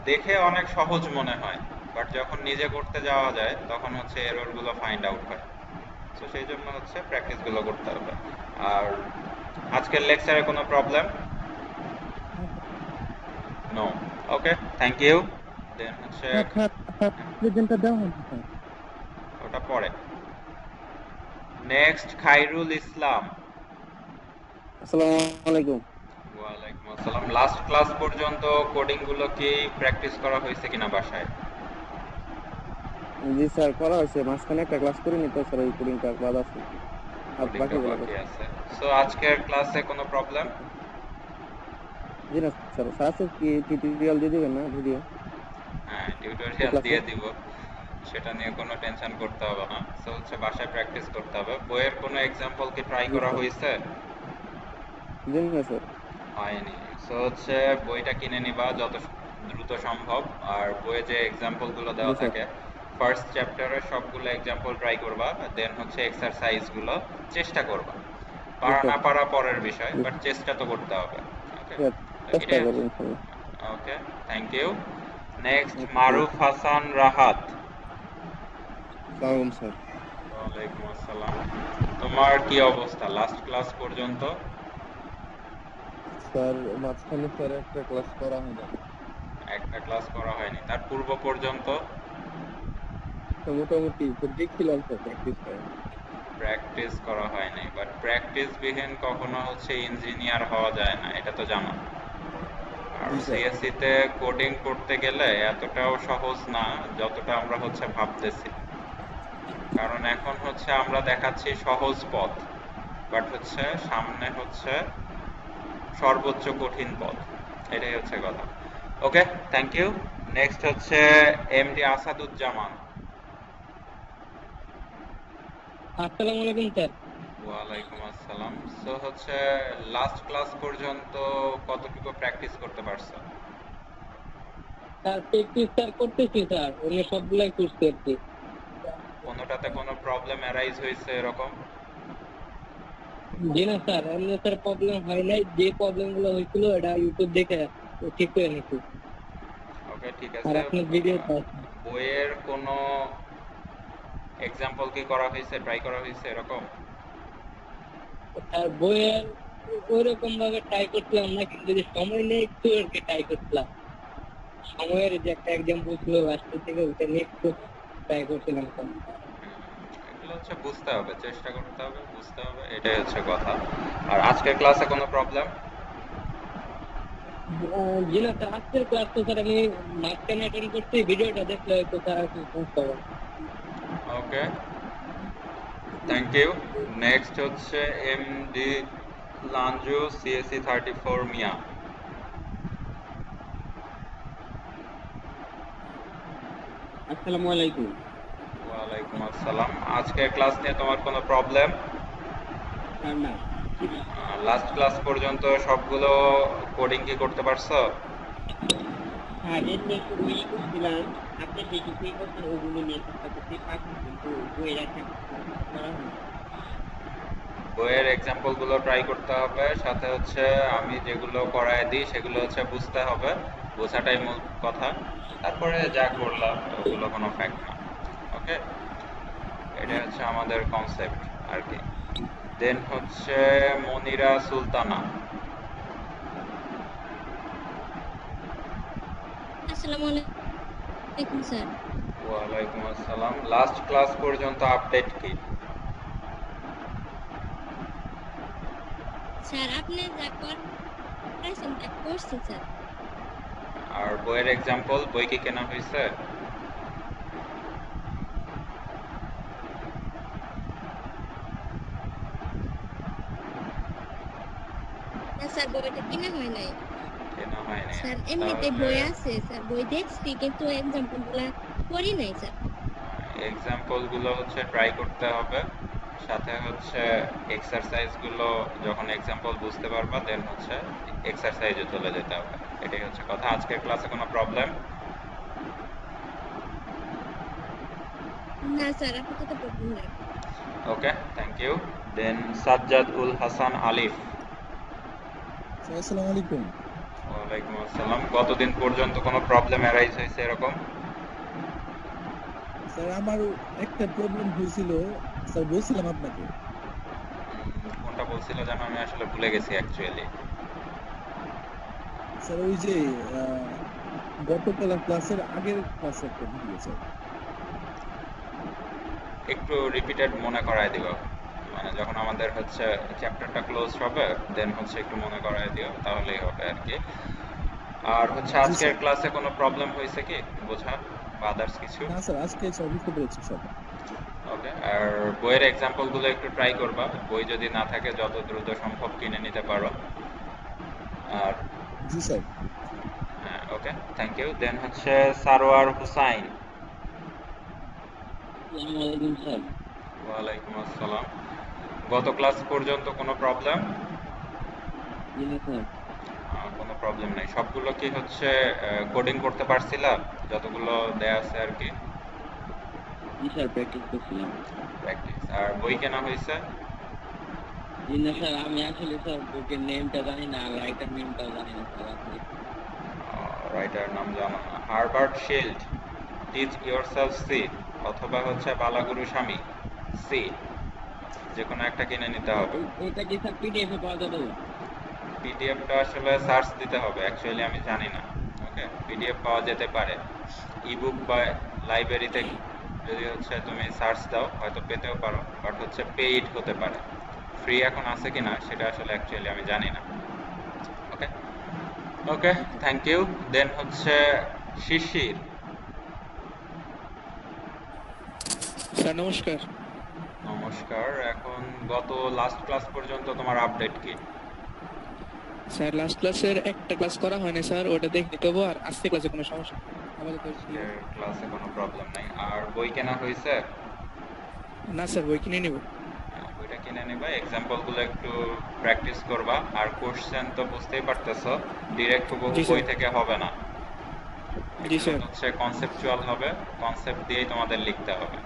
দেখে অনেক সহজ মনে হয়, বাট যখন নিজে করতে যাওয়া যায় তখন হচ্ছে এরর গুলো ফাইন্ড আউট হয়। তো সেই জন্য হচ্ছে প্র্যাকটিস গুলো করতে হবে। আর আজকের লেকচারে কোনো problem? No. Okay, thank you. Then হচ্ছে স্যার স্যার স্যার প্রেজেন্টটা দেওয়া হয়নি স্যার। ওটা পরে। নেক্সট খাইরুল ইসলাম। আসসালামু আলাইকুম। ওয়ালাইকুম আসসালাম। লাস্ট ক্লাস পর্যন্ত কোডিং গুলো কি প্র্যাকটিস করা হয়েছে কিনা বাসায়? জি স্যার, করা হয়েছে, মাঝখানে একটা ক্লাস করিনি তো স্যার, ওই কোডিংটা বাদ আছে, আর কোডিংটা বাকিগুলো বাকি করছি। আছে। সো আজকের ক্লাসে কোনো প্রবলেম? জি না স্যার, স্যার আছে কি টিউটোরিয়াল দিয়ে দিবেন না ভিডিও হ্যাঁ, টিউটোরিয়াল ক্লাসে? দিয়ে দিব, সেটা নিয়ে কোনো টেনশন করতে হবে না। সো হচ্ছে বাসায় প্র্যাকটিস করতে হবে। বইয়ের কোনো এক্সাম্পল কি ট্রাই জি করা স্যার। হয়েছে? জি না স্যার। হয়নি। সো হচ্ছে বইটা কিনে নিবা যত দ্রুত সম্ভব, আর বইয়ে যে এক্সাম্পল গুলো জি দেওয়া স্যার। থাকে ফার্স্ট চ্যাপ্টারের সবগুলো এক্সাম্পল ট্রাই করবা, দেন হচ্ছে এক্সারসাইজ গুলো চেষ্টা করবা। জি পারা স্যার। না পারা পরের বিষয়, জি বাট চেষ্টা তো করতে হবে। ওকে, স্যার, চেষ্টা এটাই করবো হচ্ছে। ইনশাল্লাহ। Okay, thank you. Next okay. Maruf Hasan Rahat. সালাম স্যার। ওয়ালাইকুম আসসালাম। তোমার কি অবস্থা লাস্ট ক্লাস পর্যন্ত? স্যার মাঝখানে স্যার একটা ক্লাস করা হয় না। একটা ক্লাস করা হয়নি, তার পূর্ব পর্যন্ত? মোটামুটি স্যার দেখছিলাম স্যার, প্র্যাকটিস করে। প্র্যাকটিস করা হয়নি, বাট প্র্যাকটিস বিহীন কখনো হচ্ছে ইঞ্জিনিয়ার হওয়া যায় না, এটা তো জানো। আর জি স্যার। সিএসসি তে কোডিং করতে গেলে এতটাও সহজ না যতটা আমরা হচ্ছে ভাবতেছি। কারণ এখন হচ্ছে আমরা দেখাচ্ছি সহজ পথ, বাট হচ্ছে সামনে হচ্ছে সর্বোচ্চ কঠিন পথ। এটাই হচ্ছে কথা। ওকে, থ্যাংক ইউ। নেক্সট হচ্ছে এমডি আসাদুজ্জামান। আসসালামু আলাইকুম স্যার। ওয়ালাইকুম আসসালাম। সো হচ্ছে লাস্ট ক্লাস পর্যন্ত কতটুকু প্র্যাকটিস করতে পারছো? স্যার প্র্যাকটিস স্যার করতেছি স্যার, অন্য সবগুলাই করছি আর কি। কোনোটাতে কোনো প্রবলেম অ্যারাইজ হয়েছে এরকম? জি না স্যার, এমনি স্যার প্রবলেম হয় নাই, যে প্রবলেম গুলো হয়েছিল এটা ইউটিউব দেখে ঠিক করে নিচ্ছি। ওকে, ঠিক আর আছে। আপনার ভিডিও বইয়ের কোনো এক্সাম্পল কি করা হয়েছে, ট্রাই করা হয়েছে এরকম? স্যার বইয়ের ওইরকম ভাবে ট্রাই করছিলাম না, কিন্তু যে সময় নেই একটু আর কি ট্রাই করছিলাম। সময়ের যে একটা এক্সাম্পল ছিল লাস্টের থেকে, ওটা নিয়ে একটু ট্রাই করছিলাম স্যার। এগুলো হচ্ছে বুঝতে হবে, চেষ্টা করতে হবে, বুঝতে হবে, এটাই হচ্ছে কথা। আর আজকের ক্লাসে কোনো প্রবলেম? জি না স্যার, আজকের ক্লাস তো স্যার আমি মাঝখানে অ্যাটেন্ড করছি, ভিডিওটা দেখলে হয়তো স্যার আর কি বুঝতে হবে। ওকে, থ্যাংক ইউ। নেক্সট হচ্ছে এমডি লাঞ্জু সিএসসি 34 মিয়া। আসসালামু আলাইকুম। ওয়ালাইকুম আসসালাম। আজকের ক্লাস নিয়ে তোমার কোনো প্রবলেম? স্যার না। লাস্ট ক্লাস পর্যন্ত সবগুলো কোডিং কি করতে পারছো? হ্যাঁ, এমনি একটু বই করছিলাম, আপনি যে কিছুই করছেন ওগুলো নিয়ে চেষ্টা করতে পারছি, কিন্তু বইয়ের একটা করা হয় না। বইয়ের এক্সাম্পল গুলো ট্রাই করতে হবে, সাথে হচ্ছে আমি যেগুলো করায় দিই সেগুলো হচ্ছে বুঝতে হবে, বোঝাটাই মূল কথা। তারপরে যা করলাম ওগুলো কোনো ফ্যাক্ট না। ওকে, এটা হচ্ছে আমাদের কনসেপ্ট আর কি। দেন হচ্ছে মনিরা সুলতানা। আসসালামু আলাইকুম স্যার। ওয়ালাইকুম আসসালাম। লাস্ট ক্লাস পর্যন্ত আপডেট কি? স্যার আপনি যা করাইছেন তা করছি স্যার। আর বইয়ের এক্সাম্পল, বই কি কেনা হয়েছে? না স্যার, বইটা কিনা হয় নাই। কেনা হয়নি? স্যার এমনিতে তাহলে বই আছে স্যার, বই দেখছি কিন্তু এক্সাম্পল গুলা করি নাই স্যার। এক্সাম্পল গুলো হচ্ছে ট্রাই করতে হবে, সাথে হচ্ছে এক্সারসাইজ গুলো যখন এক্সাম্পল বুঝতে পারবা দেন হচ্ছে এক্সারসাইজে চলে যেতে হবে। এটাই হচ্ছে কথা। আজকের ক্লাসে কোনো প্রবলেম? না স্যার, আপাতত প্রবলেম নাই। ওকে, thank you. Then Sajjad ul Hasan Alif. Sir আসসালামু আলাইকুম। ওয়ালাইকুম আসসালাম। গতদিন পর্যন্ত কোনো প্রবলেম অ্যারাইজ হয়েছে এরকম? স্যার আমার একটা প্রবলেম হয়েছিল, স্যার বলছিলাম আপনাকে। কোনটা বলছিল যেন আমি আসলে ভুলে গেছি অ্যাকচুয়ালি। স্যার ওই যে গতকাল ক্লাসের আগের ক্লাসে একটা ভিডিও স্যার। একটু রিপিটেড মনে করায় দিও, মানে যখন আমাদের হচ্ছে চ্যাপ্টারটা ক্লোজ হবে দেন হচ্ছে একটু মনে করায় দিও, তাহলেই হবে আর কি। আর হচ্ছে জি আজকের স্যার। ক্লাসে কোনো প্রবলেম হয়েছে কি বোঝা বা আদার্স কিছু? না স্যার, আজকে স্যার বুঝতে পেরেছি স্যার। ওকে, আর বইয়ের এক্সাম্পলগুলো একটু ট্রাই করবা, বই যদি না থাকে যত দ্রুত সম্ভব কিনে নিতে পারো। আর জি sir. Okay, thank you. Then হচ্ছে সারোয়ার হুসাইন। আসসালামু আলাইকুম স্যার। ওয়ালাইকুম আসসালাম। গত ক্লাস পর্যন্ত কোনো প্রবলেম? জি না স্যার। কোনো প্রবলেম নাই। সবগুলো কি হচ্ছে কোডিং করতে পারছিলা যতগুলো দেয়া আছে আর কি? জি স্যার, প্র্যাকটিস করছিলাম। প্র্যাকটিস। আর বই কেনা হয়েছে? জি না স্যার, আমি আসলে স্যার বুকের নেমটা জানি না, রাইটার নেমটাও জানি না স্যার আসলে। রাইটার নাম জানো না? Herbert Schildt, teach yourself C, অথবা হচ্ছে বালাগুরু স্বামী সি, যে কোনো একটা কিনে নিতে হবে। এটা কি স্যার পিডিএফ এ পাওয়া যাবে? পিডিএফটা আসলে সার্চ দিতে হবে, অ্যাকচুয়ালি আমি জানি না। ওকে, পিডিএফ পাওয়া যেতে পারে ইবুক বা লাইব্রেরিতে, যদি হচ্ছে তুমি সার্চ দাও হয়তো পেতেও পারো, বাট হচ্ছে পেইড হতে পারে। ফ্রি এখন আছে কিনা সেটা আসলে অ্যাকচুয়ালি আমি জানি না। ওকে ওকে, থ্যাংক ইউ। দেন হচ্ছে শিশির। স্যার নমস্কার। নমস্কার। এখন গত লাস্ট ক্লাস পর্যন্ত তোমার আপডেট কি? স্যার লাস্ট ক্লাসের একটা ক্লাস করা হয়নি স্যার, ওটা দেখে নিতে হবো। আর আজকে ক্লাসে কোনো সমস্যা নেই আপাতত। ক্লাসে কোনো প্রবলেম নাই। আর বই কেনা হয়েছে? না স্যার, বই কিনে নিব। বইটা কিনে নেবা, এক্সাম্পলগুলো একটু প্র্যাকটিস করবা। আর কোশ্চেন তো বুঝতেই পারতেছো, ডিরেক্ট হুবহু জি বই স্যার। থেকে হবে না, জি এগুলো স্যার। হচ্ছে কনসেপচুয়াল হবে, কনসেপ্ট দিয়েই তোমাদের লিখতে হবে।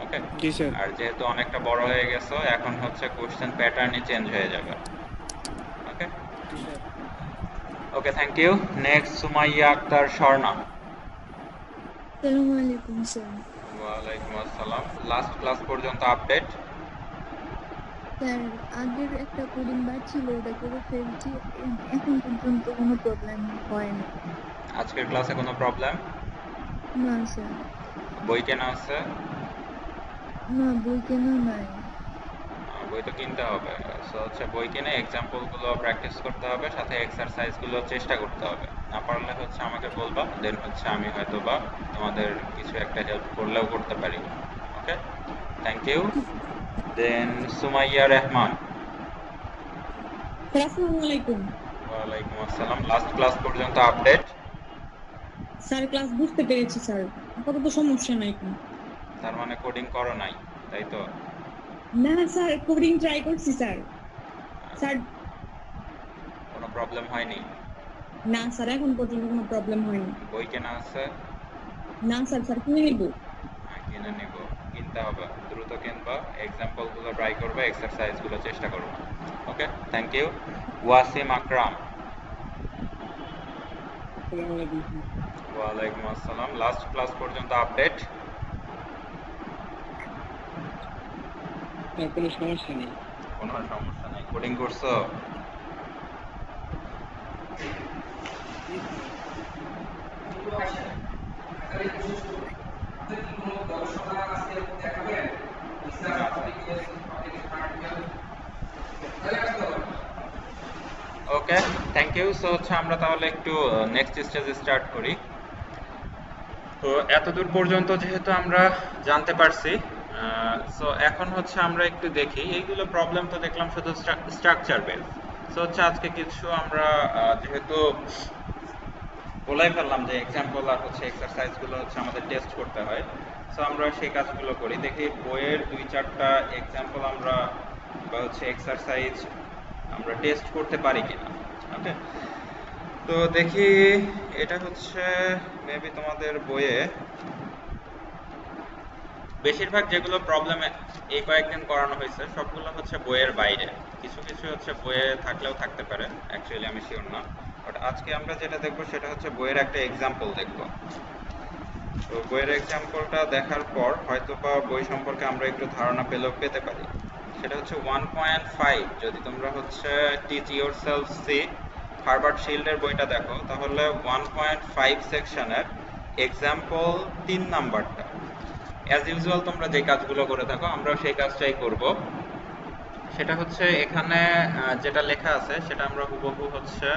ওকে, জি স্যার। আর যেহেতু অনেকটা বড় হয়ে গেছো এখন হচ্ছে কোশ্চেন প্যাটার্নই চেঞ্জ হয়ে যাবে। ওকে জি sir. Okay, thank you. Next Sumaiya Akter Swarna. আসসালামু আলাইকুম স্যার। ওয়ালাইকুম আসসালাম। লাস্ট ক্লাস পর্যন্ত আপডেট? স্যার আগের একটা কোডিং বার ছিল, ওটা করে ফেলছি, এখন পর্যন্ত কোনো প্রবলেম হয় না। আজকের ক্লাসে কোনো প্রবলেম? না স্যার। বই কেনা আছে? না, বই কেনা নাই। বই তো কিনতে হবে। সো হচ্ছে বই কিনে এক্সাম্পলগুলো প্র্যাকটিস করতে হবে, সাথে এক্সারসাইজগুলো চেষ্টা করতে হবে। না পারলে হচ্ছে আমাকে বলবা, দেন হচ্ছে আমি হয়তো বা তোমাদের কিছু একটা হেল্প করলেও করতে পারি। Okay, thank you. Then Sumaiya Rahman. Sir আসসালামু আলাইকুম। ওয়ালাইকুম আসসালাম। লাস্ট ক্লাস পর্যন্ত আপডেট? স্যার ক্লাস বুঝতে পেরেছি স্যার, আপাতত সমস্যা নাই কোনো। তার মানে কোডিং করো নাই, তাই তো? না স্যার, কোডিং ট্রাই করছি স্যার। স্যার কোনো প্রবলেম হয়নি? না স্যার, এখন পর্যন্ত কোনো প্রবলেম হয়নি। বই কেনা আছে? না স্যার, স্যার কিনে নিব। কিনে নিব, কিনতে হবে, দ্রুত কিনবা, এক্সাম্পলগুলো ট্রাই করবে, এক্সারসাইজগুলো চেষ্টা করবে। ওকে, থ্যাংক ইউ। ওয়াসিম আকরাম। আসসালামু আলাইকুম স্যার। ওয়ালাইকুম আসসালাম। লাস্ট ক্লাস পর্যন্ত আপডেট? স্যার কোনো সমস্যা নেই। কোনো সমস্যা নেই। কোডিং করছো? ওকে, থ্যাংক ইউ। সো হচ্ছে আমরা তাহলে একটু নেক্সট স্টেজে স্টার্ট করি। তো এতদূর পর্যন্ত যেহেতু আমরা জানতে পারছি, সো এখন হচ্ছে আমরা একটু দেখি, এইগুলো প্রবলেম তো দেখলাম শুধু স্ট্রাকচার বেস। সো হচ্ছে আজকে কিছু আমরা যেহেতু বলাই ফেললাম যে এক্সাম্পল আর হচ্ছে এক্সারসাইজগুলো হচ্ছে আমাদের টেস্ট করতে হয়, সো আমরা সেই কাজগুলো করি। দেখি বইয়ের 2-4টা এক্সাম্পল আমরা বা হচ্ছে এক্সারসাইজ আমরা টেস্ট করতে পারি কিনা। ওকে, তো দেখি, এটা হচ্ছে মেবি তোমাদের বইয়ে বেশিরভাগ যেগুলো প্রবলেমে এই কয়েকদিন করানো হয়েছে সবগুলো হচ্ছে বইয়ের বাইরে, কিছু কিছু হচ্ছে বইয়ে থাকলেও থাকতে পারে, অ্যাকচুয়ালি আমি শিওর না। বাট আজকে আমরা যেটা দেখবো সেটা হচ্ছে বইয়ের একটা এক্সাম্পল দেখবো। তো বইয়ের এক্সাম্পলটা দেখার পর হয়তো বা বই সম্পর্কে আমরা একটু ধারণা পেতে পারি। সেটা হচ্ছে 1.5। যদি তোমরা হচ্ছে টিচ ইয়োরসেলফ সি হার্বার্ট শিল্ডের বইটা দেখো, তাহলে 1.5 সেকশনের এক্সাম্পল 3 নাম্বারটা অ্যাজ ইউজুয়াল তোমরা যে কাজগুলো করে থাকো আমরাও সেই কাজটাই করব। সেটা হচ্ছে এখানে যেটা লেখা আছে সেটা আমরা হুবহু হচ্ছে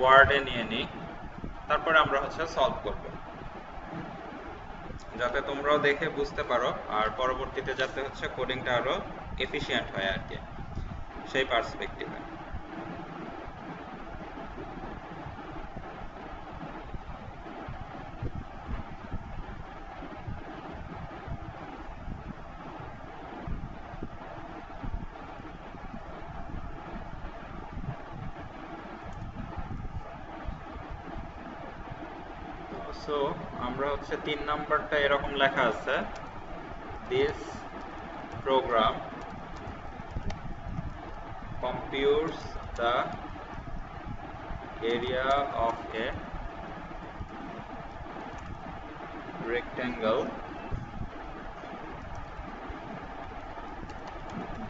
ওয়ার্ডে নিয়ে নিই, তারপরে আমরা হচ্ছে সলভ করব, যাতে তোমরাও দেখে বুঝতে পারো আর পরবর্তীতে যাতে হচ্ছে কোডিংটা আরো এফিশিয়েন্ট হয় আর কি, সেই পার্সপেক্টিভে। সো আমরা হচ্ছে 3 নাম্বারটা এরকম লেখা আছে, this program computes the area of a rectangle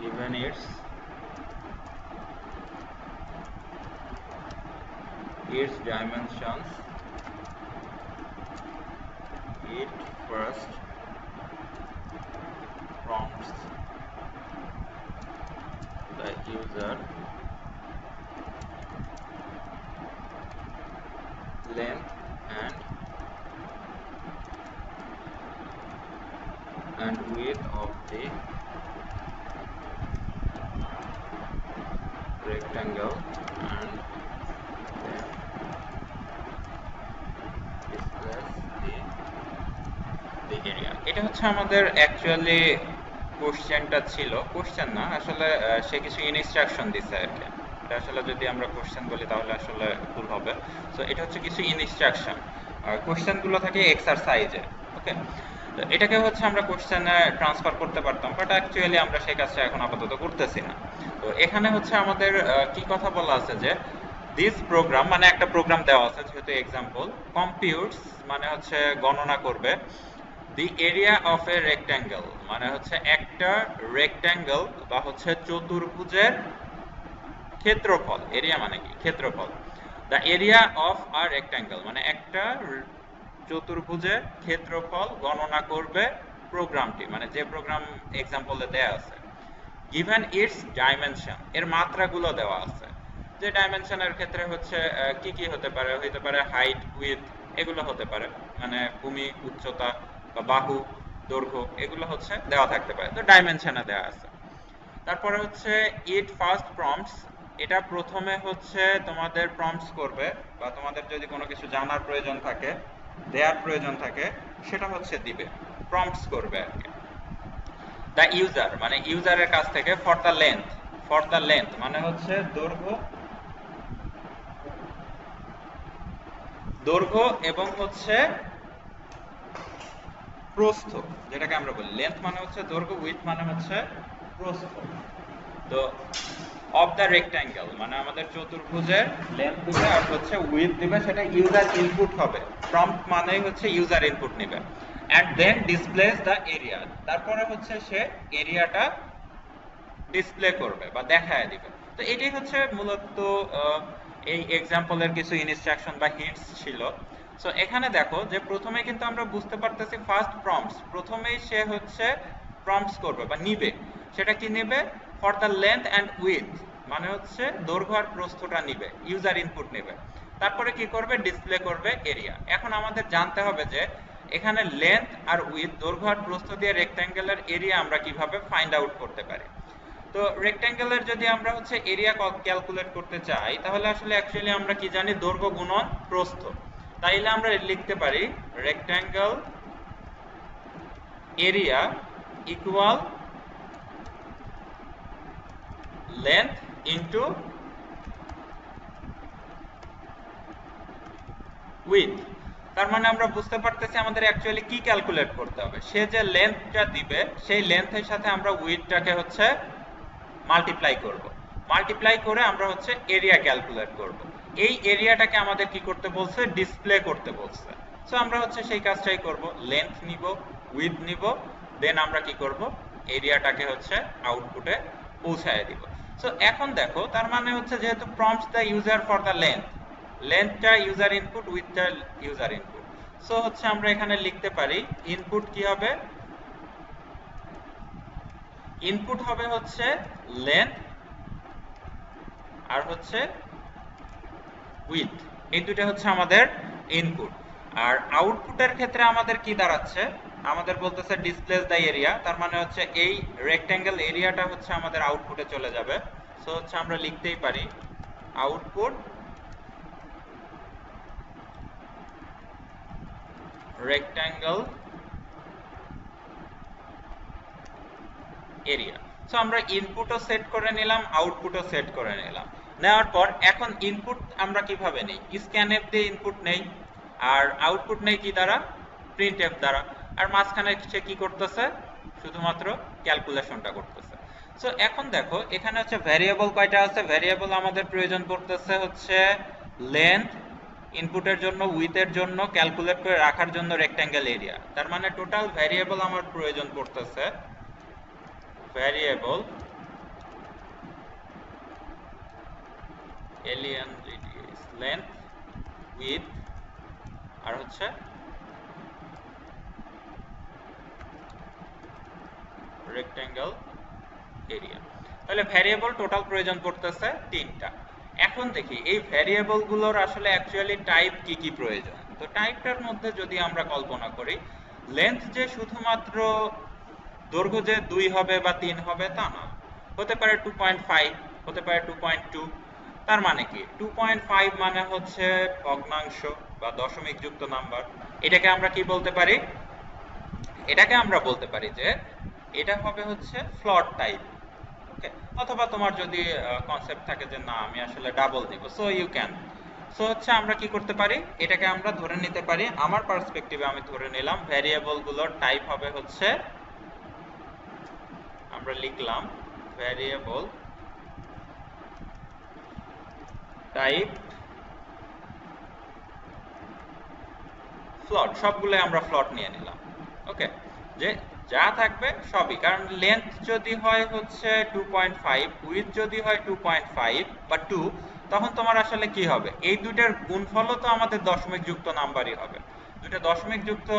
given its dimensions. It first prompts the user length and width of the rectangle and then displays the area. এটা হচ্ছে আমাদের অ্যাকচুয়ালি কোশ্চেনটা ছিল, কোশ্চেন না আসলে, সে কিছু ইনস্ট্রাকশন দিছে আর কি। এটা আসলে যদি আমরা কোশ্চেন বলি তাহলে আসলে ভুল হবে। সো এটা হচ্ছে কিছু ইনস্ট্রাকশন, আর কোশ্চেনগুলো থাকে এক্সারসাইজে। ওকে, তো এটাকে হচ্ছে আমরা কোশ্চেনে ট্রান্সফার করতে পারতাম, বাট অ্যাকচুয়ালি আমরা সেই কাজটা এখন আপাতত করতেছি না। তো এখানে হচ্ছে আমাদের কি কথা বলা আছে যে দিস প্রোগ্রাম মানে একটা প্রোগ্রাম দেওয়া আছে, যেহেতু এক্সাম্পল, কম্পিউটস মানে হচ্ছে গণনা করবে, দি এরিয়া অফ এ রেক্ট্যাঙ্গেল মানে হচ্ছে একটা রেক্ট্যাঙ্গেল বা হচ্ছে চতুর্ভুজের ক্ষেত্রফল। এরিয়া মানে কি? ক্ষেত্রফল। The area of a rectangle মানে একটা চতুর্ভুজের ক্ষেত্রফল গণনা করবে প্রোগ্রামটি, মানে যে প্রোগ্রাম এক্সাম্পলে দেয়া আছে। গিভেন ইটস ডাইমেনশন, এর মাত্রাগুলো দেওয়া আছে। যে ডাইমেনশনের ক্ষেত্রে হচ্ছে কি কি হতে পারে, হতে পারে হাইট, উইথ, এগুলো হতে পারে, মানে ভূমি, উচ্চতা বা বাহু, দৈর্ঘ্য, এগুলো হচ্ছে দেওয়া থাকতে পারে। তো ডাইমেনশনে দেওয়া আছে। তারপরে হচ্ছে ইট ফার্স্ট প্রম্পটস, এটা প্রথমে হচ্ছে তোমাদের প্রম্পটস করবে, বা তোমাদের যদি কোনো কিছু জানার প্রয়োজন থাকে, দেওয়ার প্রয়োজন থাকে, সেটা হচ্ছে দিবে, প্রম্পটস করবে আর কি। দ্য ইউজার মানে ইউজারের কাছ থেকে ফর দ্য লেন্থ মানে হচ্ছে দৈর্ঘ্য এবং হচ্ছে প্রস্থ, যেটাকে আমরা বলি লেন্থ মানে হচ্ছে দৈর্ঘ্য, উইথ মানে হচ্ছে প্রস্থ। তো অফ দ্য রেক্ট্যাঙ্গেল মানে আমাদের চতুর্ভুজের লেন্থ দিবে আর হচ্ছে উইথ দিবে, সেটা ইউজার ইনপুট হবে। প্রম্পট মানেই হচ্ছে ইউজার ইনপুট নেবে। and then displays the area, তারপরে হচ্ছে সে এরিয়াটা ডিসপ্লে করবে বা দেখায় দিবে। তো এটাই হচ্ছে মূলত এই এক্সাম্পলের কিছু ইনস্ট্রাকশন বা হিন্টস ছিল। সো এখানে দেখো যে প্রথমে কিন্তু আমরা বুঝতে পারতেছি ফার্স্ট প্রম্পটস, প্রথমেই সে হচ্ছে প্রম্পটস করবে বা নিবে। সেটা কি নেবে? For the length and with মানে হচ্ছে দৈর্ঘ্য আর প্রস্থটা নিবে, ইউজার ইনপুট নেবে। তারপরে কি করবে? ডিসপ্লে করবে এরিয়া। এখন আমাদের জানতে হবে যে এখানে লেন্থ আর উইথ, দৈর্ঘ্য আর প্রস্থ দিয়ে রেক্ট্যাঙ্গেলের এরিয়া আমরা কিভাবে ফাইন্ড আউট করতে পারি। তো রেক্ট্যাঙ্গেলের যদি আমরা হচ্ছে এরিয়া ক্যালকুলেট করতে চাই, তাহলে আসলে অ্যাকচুয়ালি আমরা কি জানি? দৈর্ঘ্য গুণন প্রস্থ। তাইলে আমরা লিখতে পারি rectangle area equal length into with. তার মানে আমরা বুঝতে পারতেছি আমাদের অ্যাকচুয়ালি কি ক্যালকুলেট করতে হবে। সে যে লেন্থটা দিবে সেই লেন্থের সাথে আমরা উইথটাকে হচ্ছে মাল্টিপ্লাই করব। মাল্টিপ্লাই করে আমরা হচ্ছে এরিয়া ক্যালকুলেট করব। এই এরিয়াটাকে আমাদের কি করতে বলছে? ডিসপ্লে করতে বলছে। সো আমরা হচ্ছে সেই কাজটাই করব। লেন্থ নিব, উইথ নিব, দেন আমরা কি করব, এরিয়াটাকে হচ্ছে আউটপুটে পৌঁছায় দিব। সো এখন দেখো তার মানে হচ্ছে যেহেতু prompts the user for the লেন্থটা user input with the user input, so হচ্ছে আমরা এখানে লিখতে পারি ইনপুট কি হবে, ইনপুট হবে হচ্ছে লেন্থ আর হচ্ছে উইথ, এই দুটো হচ্ছে আমাদের ইনপুট। আর আউটপুটের ক্ষেত্রে আমাদের কি দাঁড়াচ্ছে, আমাদের বলতেছে ডিসপ্লেস দ্য এরিয়া, তার মানে হচ্ছে এই রেক্ট্যাঙ্গেল এরিয়াটা হচ্ছে আমাদের আউটপুটে চলে যাবে। সো হচ্ছে আমরা লিখতেই পারি আউটপুট রেক্ট্যাঙ্গেল এরিয়া। সো আমরা ইনপুটও সেট করে নিলাম, আউটপুটও সেট করে নিলাম। নেওয়ার পর এখন ইনপুট আমরা কিভাবে নেই, স্ক্যানএফ দিয়ে ইনপুট নেই, আর আউটপুট নেই কি দ্বারা, প্রিন্টএফ দ্বারা। আর মাঝখানে সে কি করতেছে, শুধুমাত্র ক্যালকুলেশনটা করতেছে। সো এখন দেখো এখানে হচ্ছে ভ্যারিয়েবল কয়টা আছে, ভ্যারিয়েবল আমাদের প্রয়োজন পড়তেছে হচ্ছে লেন্থ ইনপুটের জন্য, উইথের জন্য, ক্যালকুলেট করে রাখার জন্য রেক্ট্যাঙ্গেল এরিয়া। তার মানে টোটাল ভ্যারিয়েবল আমার প্রয়োজন পড়তেছে ভ্যারিয়েবল লেন্থ উইথ আর হচ্ছে রেক্ট্যাঙ্গেল এরিয়া। তাহলে ভ্যারিয়েবল টোটাল প্রয়োজন পড়তেছে 3টা। এখন দেখি এই ভ্যারিয়েবল গুলোর আসলে অ্যাকচুয়ালি টাইপ কি কি প্রয়োজন। তো টাইপটার মধ্যে যদি আমরা কল্পনা করি, লেন্থ যে শুধুমাত্র দৈর্ঘ্য যে 2 হবে বা 3 হবে তা না, হতে পারে 2.5, হতে পারে 2.2। তার মানে কি 2.5 মানে হচ্ছে ভগ্নাংশ বা দশমিক যুক্ত নাম্বার। এটাকে আমরা কি বলতে পারি, এটাকে আমরা বলতে পারি যে এটা হবে হচ্ছে ফ্লট টাইপ। ওকে, অথবা তোমার যদি কনসেপ্ট থাকে যে না আমি আসলে ডাবল দিব, সো ইউ ক্যান। সো হচ্ছে আমরা কি করতে পারি, এটাকে আমরা ধরে নিতে পারি, আমার পার্সপেক্টিভে আমি ধরে নিলাম ভ্যারিয়েবল গুলোর টাইপ হবে হচ্ছে, আমরা লিখলাম ভ্যারিয়েবল টাইপ ফ্লট, সবগুলো আমরা ফ্লট নিয়ে নিলাম। ওকে, যে যা থাকবে সবই, কারণ লেন্থ যদি হয় হচ্ছে 2.5, উইথ যদি হয় 2.5 বা 2, তখন তোমার আসলে কি হবে, এই দুইটার গুণফলও তো আমাদের দশমিক যুক্ত নাম্বারই হবে। দুইটা দশমিক যুক্ত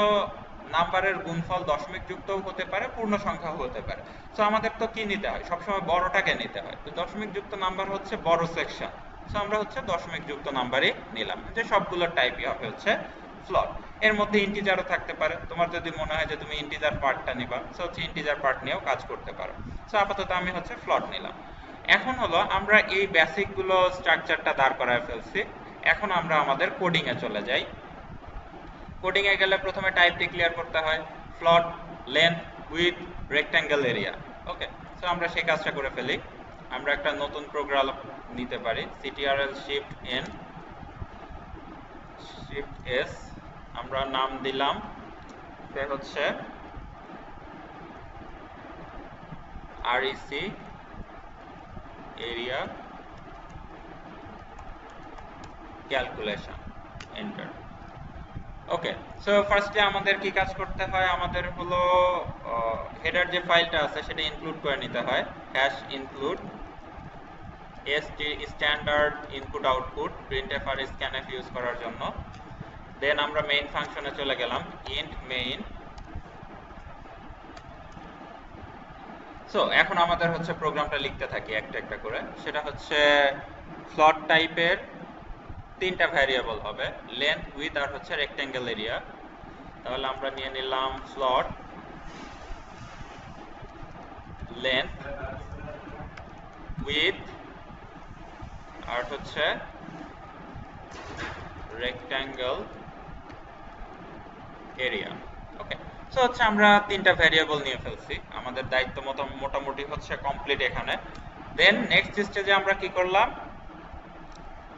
নাম্বারের গুণফল দশমিক যুক্তও হতে পারে, পূর্ণ সংখ্যাও হতে পারে। সো আমাদের তো কি নিতে হয়, সবসময় বড়টাকে নিতে হয়। তো দশমিক যুক্ত নাম্বার হচ্ছে বড় সেকশন, সো আমরা হচ্ছে দশমিক যুক্ত নাম্বারই নিলাম, যে সবগুলোর টাইপই হবে হচ্ছে ফ্লট। এর মধ্যে ইন্টিজারও থাকতে পারে, তোমার যদি মনে হয় যে তুমি ইন্টিজার পার্টটা নিবা, সো হচ্ছে ইন্টিজার পার্ট নিয়েও কাজ করতে পারো। সো আপাতত আমি হচ্ছে ফ্লট নিলাম। এখন হলো আমরা এই বেসিক গুলো স্ট্রাকচারটা দাঁড় করায় ফেলছি, এখন আমরা আমাদের কোডিং এ চলে যাই। কোডিং এ গেলে প্রথমে টাইপ ডিক্লেয়ার করতে হয়, ফ্লট length with rectangle area. Okay, so আমরা সেই কাজটা করে ফেলি। আমরা একটা নতুন প্রোগ্রাম নিতে পারি, ctrl shift n shift s, আমরা নাম দিলাম সে হচ্ছে rec area calculation, এন্টার। ওকে, সো ফার্স্টে আমাদের কি কাজ করতে হয়, আমাদের হলো হেডার যে ফাইলটা আছে সেটা ইনক্লুড করে নিতে হয়, #include standard input output printf আর স্ক্যানএফ ইউজ করার জন্য। দেন আমরা মেইন ফাংশনে চলে গেলাম, int main। সো এখন আমাদের হচ্ছে প্রোগ্রামটা লিখতে থাকি একটা একটা করে। সেটা হচ্ছে ফ্লট টাইপের 3টা ভ্যারিয়েবল হবে, লেন্থ উইথ আর হচ্ছে রেক্ট্যাঙ্গেল এরিয়া। তাহলে আমরা নিয়ে নিলাম ফ্লট লেন্থ উইথ আর হচ্ছে রেক্ট্যাঙ্গেল এরিয়া। ওকে, সো হচ্ছে আমরা 3টা ভ্যারিয়েবল নিয়ে ফেলছি, আমাদের দায়িত্ব মতো মোটামুটি হচ্ছে কমপ্লিট এখানে। দেন নেক্সট স্টেজে আমরা কি করলাম,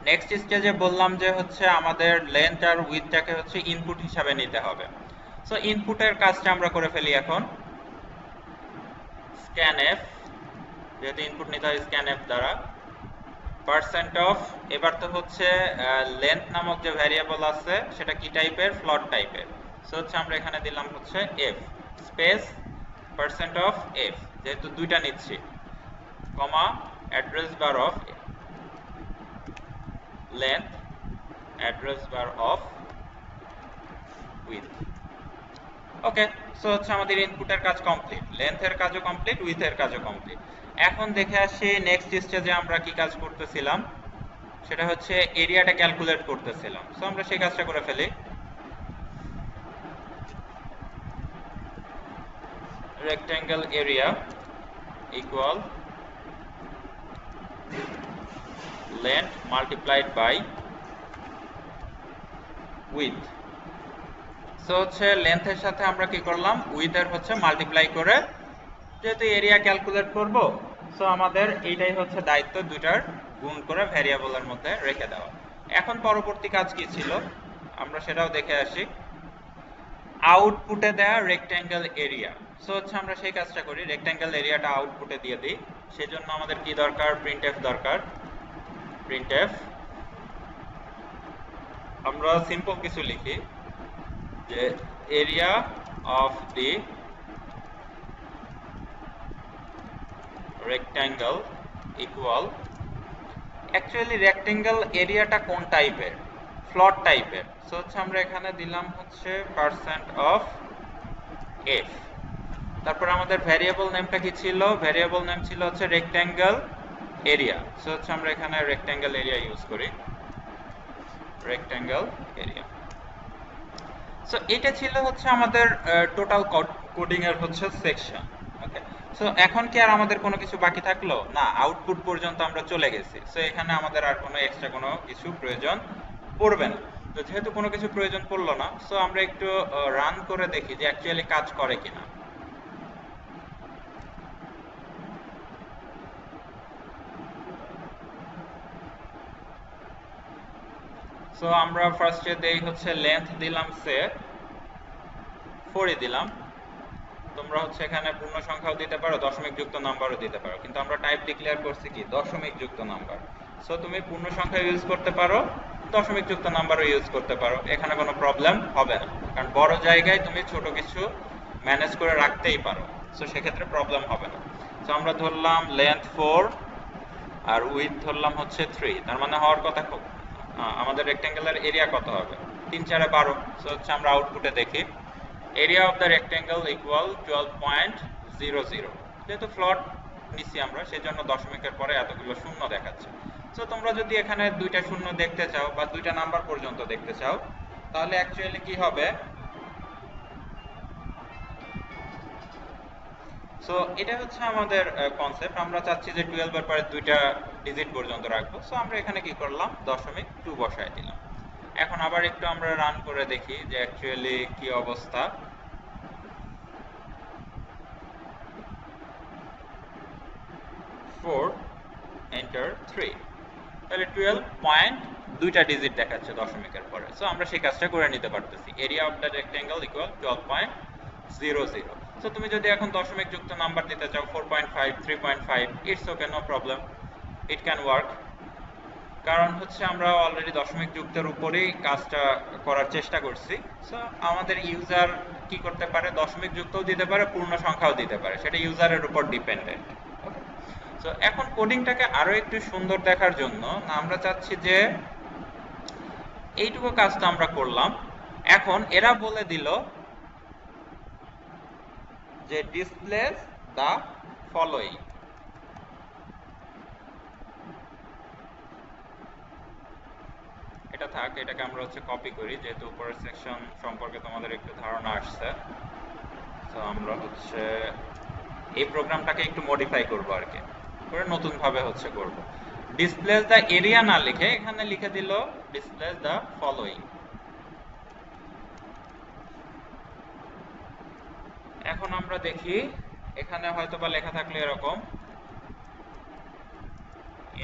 নেক্সট স্টেজে বললাম যে হচ্ছে আমাদের লেন্থ আর উইথটাকে হচ্ছে ইনপুট হিসাবে নিতে হবে। সো ইনপুটের কাজটা আমরা করে ফেলি এখন, scanf, যেহেতু ইনপুট নিতে হয় scanf দ্বারা, %of, এবার তো হচ্ছে লেন্থ নামক যে ভ্যারিয়েবল আছে সেটা কি টাইপের, ফ্লট টাইপের। সো হচ্ছে আমরা এখানে দিলাম হচ্ছে f space percent of F, যেহেতু দুইটা নিচ্ছি, কমা address bar of length, address bar of with. Okay, so হচ্ছে আমাদের ইনপুটের কাজ কমপ্লিট, লেন্থের কাজও কমপ্লিট, উইথের কাজও কমপ্লিট। এখন দেখে আসি নেক্সট স্টেজে আমরা কি কাজ করতেছিলাম, সেটা হচ্ছে এরিয়াটা ক্যালকুলেট করতেছিলাম। সো আমরা সেই কাজটা করে ফেলি। Rectangle area equal length multiplied by with. So হচ্ছে লেন্থের সাথে আমরা কি করলাম, উইথের হচ্ছে মাল্টিপ্লাই করে, যেহেতু এরিয়া ক্যালকুলেট করব, সো আমাদের এইটাই হচ্ছে দায়িত্ব, দুটার গুণ করে ভ্যারিয়েবলের মধ্যে রেখে দেওয়া। এখন পরবর্তী কাজ কি ছিল আমরা সেটাও দেখে আসি। আউটপুটে দেয়া রেক্ট্যাঙ্গেল এরিয়া। সো হচ্ছে আমরা সেই কাজটা করি, রেক্ট্যাঙ্গেল এরিয়াটা আউটপুটে দিয়ে দিই। সেজন্য আমাদের কি দরকার, প্রিন্টএফ দরকার। প্রিন্টএফ আমরা সিম্পল কিছু লিখি যে area of the rectangle equal, actually rectangle এরিয়াটা কোন টাইপের, ফ্লট টাইপের। সো হচ্ছে আমরা এখানে দিলাম হচ্ছে পার্সেন্ট অফ এফ। তারপর আমাদের ভ্যারিয়েবল নেমটা কি ছিল, ভ্যারিয়েবল নেম ছিল হচ্ছে রেক্ট্যাঙ্গেল এরিয়া। সো হচ্ছে আমরা এখানে রেক্ট্যাঙ্গেল এরিয়া ইউজ করি, রেক্ট্যাঙ্গেল এরিয়া। সো এটা ছিল হচ্ছে আমাদের টোটাল কোডিং এর হচ্ছে সেকশন। ওকে, সো এখন কি আর আমাদের কোনো কিছু বাকি থাকলো না, আউটপুট পর্যন্ত আমরা চলে গেছি। সো এখানে আমাদের আর কোনো এক্সট্রা কোনো কিছু প্রয়োজন পড়বে না। তো যেহেতু কোনো কিছু প্রয়োজন পড়লো না, সো আমরা একটু রান করে দেখি যে অ্যাকচুয়ালি কাজ করে কিনা। সো আমরা ফার্স্টে দেই হচ্ছে লেন্থ দিলাম সে 4 দিলাম। তোমরা হচ্ছে এখানে পূর্ণ সংখ্যাও দিতে পারো, দশমিক যুক্ত নাম্বারও দিতে পারো, কিন্তু আমরা টাইপ ডিক্লেয়ার করছি কি দশমিক যুক্ত নাম্বার। সো তুমি পূর্ণ সংখ্যা ইউজ করতে পারো, দশমিক যুক্ত নাম্বারও ইউজ করতে পারো, এখানে কোনো প্রবলেম হবে না, কারণ বড় জায়গায় তুমি ছোট কিছু ম্যানেজ করে রাখতেই পারো। সো সেক্ষেত্রে প্রবলেম হবে না। সো আমরা ধরলাম লেন্থ 4 আর উইথ ধরলাম হচ্ছে 3, তার মানে হওয়ার কথা আমাদের রেক্ট্যাঙ্গেলের এরিয়া কত হবে, 3 4 12। সো হচ্ছে আমরা আউটপুটে দেখি area of the rectangle equal 12.00। যেহেতু ফ্লট নিচ্ছি আমরা, সেজন্য দশমিকের পরে এতগুলো শূন্য দেখাচ্ছে। সো তোমরা যদি এখানে দুইটা শূন্য দেখতে চাও বা দুইটা নাম্বার পর্যন্ত দেখতে চাও, তাহলে অ্যাকচুয়ালি কি হবে, সো এটা হচ্ছে আমাদের কনসেপ্ট। আমরা চাচ্ছি যে 12 এর পরে দুইটা ডিজিট পর্যন্ত রাখবো। সো আমরা এখানে কি করলাম, 0.2 বসায় দিলাম। এখন আবার একটু আমরা রান করে দেখি যে অ্যাকচুয়ালি কি অবস্থা। 4 এন্টার 3, তাহলে 12 দুইটা ডিজিট দেখাচ্ছে দশমিকের পরে। সো আমরা সেই কাজটা করে নিতে পারতেছি, area of the rectangle equal 12.00। So তুমি যদি এখন দশমিক যুক্ত নাম্বার দিতে চাও 4.5 3.5, it's okay, no problem, it can work. কারণ হচ্ছে আমরা অলরেডি দশমিক যুক্তের উপরেই কাজটা করার চেষ্টা করছি। সো আমাদের ইউজার কি করতে পারে, দশমিক যুক্তও দিতে পারে, পূর্ণ সংখ্যাও দিতে পারে, সেটা ইউজারের উপর ডিপেন্ডেন্ট। সো এখন কোডিংটাকে আরো একটু সুন্দর দেখার জন্য আমরা চাচ্ছি যে এইটুকু কাজটা আমরা করলাম। এখন এরা বলে দিল যে ডিসপ্লেস দ্য ফলোইং। এটা থাক, এটাকে আমরা হচ্ছে কপি করি, যেহেতু উপরের সেকশন সম্পর্কে তোমাদের একটু ধারণা আসছে। তো আমরা হচ্ছে এই প্রোগ্রামটাকে একটু মডিফাই করব আর কি, করে নতুন ভাবে হচ্ছে করব। ডিসপ্লেস দ্য এরিয়া না লিখে এখানে লিখে দিল ডিসপ্লেস দ্য ফলোইং। এখন আমরা দেখি এখানে হয়তোবা লেখা থাকলে এরকম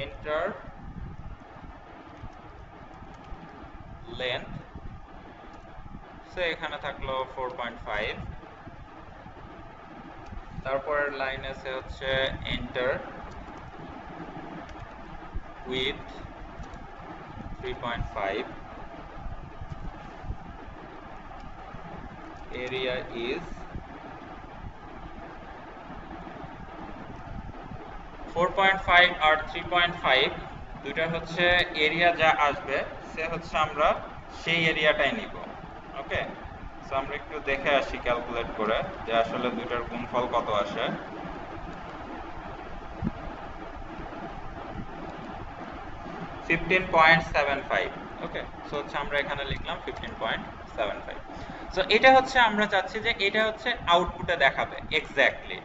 এন্টার লেন্থ, সো এখানে থাকলো 4.5। তারপরের লাইন আছে হচ্ছে এন্টার উইথ 3.5, area is 4.5 আর 3.5 দুইটা হচ্ছে এরিয়া যা আসবে সে হচ্ছে আমরা সেই এরিয়াটাই নিব। ওকে, সো আমরা একটু দেখে আসি ক্যালকুলেট করে যে আসলে দুইটার গুণফল কত আসে। ওকে, সো হচ্ছে আমরা এখানে লিখলাম 15.75। সো এটা হচ্ছে আমরা চাচ্ছি যে এটা হচ্ছে আউটপুটে দেখাবে এক্স্যাক্টলি,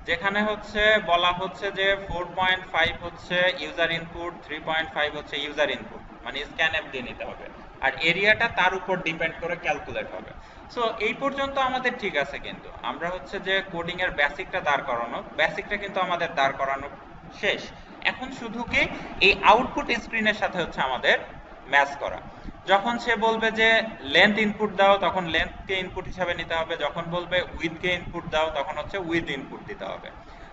যেখানে হচ্ছে বলা হচ্ছে যে 4.5 হচ্ছে ইউজার ইনপুট, 3.5 হচ্ছে ইউজার ইনপুট, মানে স্ক্যানএফ দিয়ে নিতে হবে, আর এরিয়াটা তার উপর ডিপেন্ড করে ক্যালকুলেট হবে। সো এই পর্যন্ত আমাদের ঠিক আছে, কিন্তু আমরা হচ্ছে যে কোডিং এর বেসিকটা দাঁড় করানো, বেসিকটা কিন্তু আমাদের দাঁড় করানো শেষ। এখন শুধু কি এই আউটপুট স্ক্রিনের সাথে হচ্ছে আমাদের ম্যাচ করা। যখন সে বলবে যে লেন্থ ইনপুট দাও, তখন লেন্থকে ইনপুট হিসাবে নিতে হবে, যখন বলবে উইথকে ইনপুট দাও, তখন হচ্ছে উইথ ইনপুট দিতে হবে।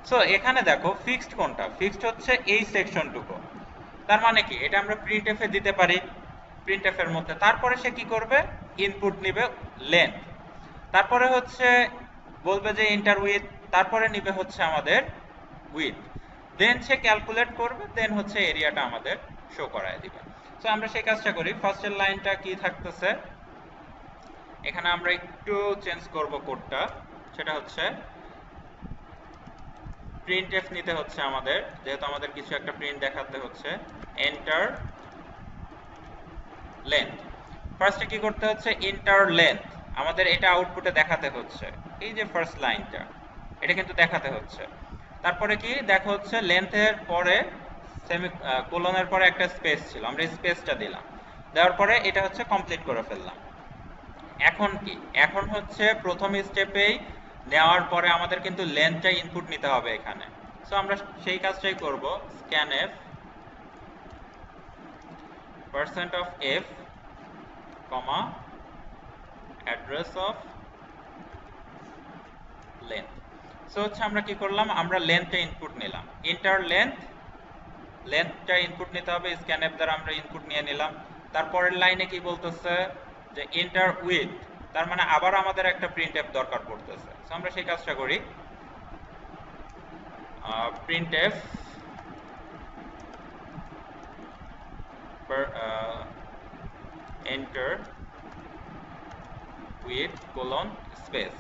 সো এখানে দেখো ফিক্সড কোনটা, ফিক্সড হচ্ছে এই সেকশনটুকু। তার মানে কি এটা আমরা প্রিন্টএফ এ দিতে পারি, প্রিন্টএফ এর মধ্যে। তারপরে সে কি করবে, ইনপুট নিবে লেন্থ, তারপরে হচ্ছে বলবে যে ইন্টার উইথ, তারপরে নিবে হচ্ছে আমাদের উইথ, দেন সে ক্যালকুলেট করবে, দেন হচ্ছে এরিয়াটা আমাদের শো করায় দিবে। সো আমরা সেই কাজটা করি। ফার্স্টের লাইনটা কি থাকতেছে, এখানে আমরা একটু চেঞ্জ করব কোডটা, সেটা হচ্ছে প্রিন্টএফ নিতে হচ্ছে আমাদের, যেহেতু আমাদের কিছু একটা প্রিন্ট দেখাতে হচ্ছে, এন্টার লেন্থ। ফার্স্টে কি করতে হচ্ছে, ইন্টার লেন্থ, আমাদের এটা আউটপুটে দেখাতে হচ্ছে, এই যে ফার্স্ট লাইনটা এটা কিন্তু দেখাতে হচ্ছে। তারপরে কি দেখো হচ্ছে লেন্থের পরে কোলনের পরে একটা স্পেস ছিল, আমরা স্পেসটা দিলাম, দেওয়ার পরে এটা হচ্ছে কমপ্লিট করে ফেললাম। এখন কি, এখন হচ্ছে প্রথম স্টেপেই নেওয়ার পরে আমাদের কিন্তু লেন্থটা ইনপুট নিতে হবে এখানে। সো আমরা সেই কাজটাই করব, scanf %f, address of length। So হচ্ছে আমরা কি করলাম, আমরা লেন্থটা ইনপুট নিলাম, ইন্টার লেন্থ, লেন্থটা ইনপুট নিতে হবে, scanf দ্বারা আমরা ইনপুট নিয়ে নিলাম। তারপরের লাইনে কি বলতেছে যে ইন্টার উইথ, তার মানে আবার আমাদের একটা প্রিন্টএফ দরকার পড়তেছে। সো আমরা সেই কাজটা করি, printf enter with colon space.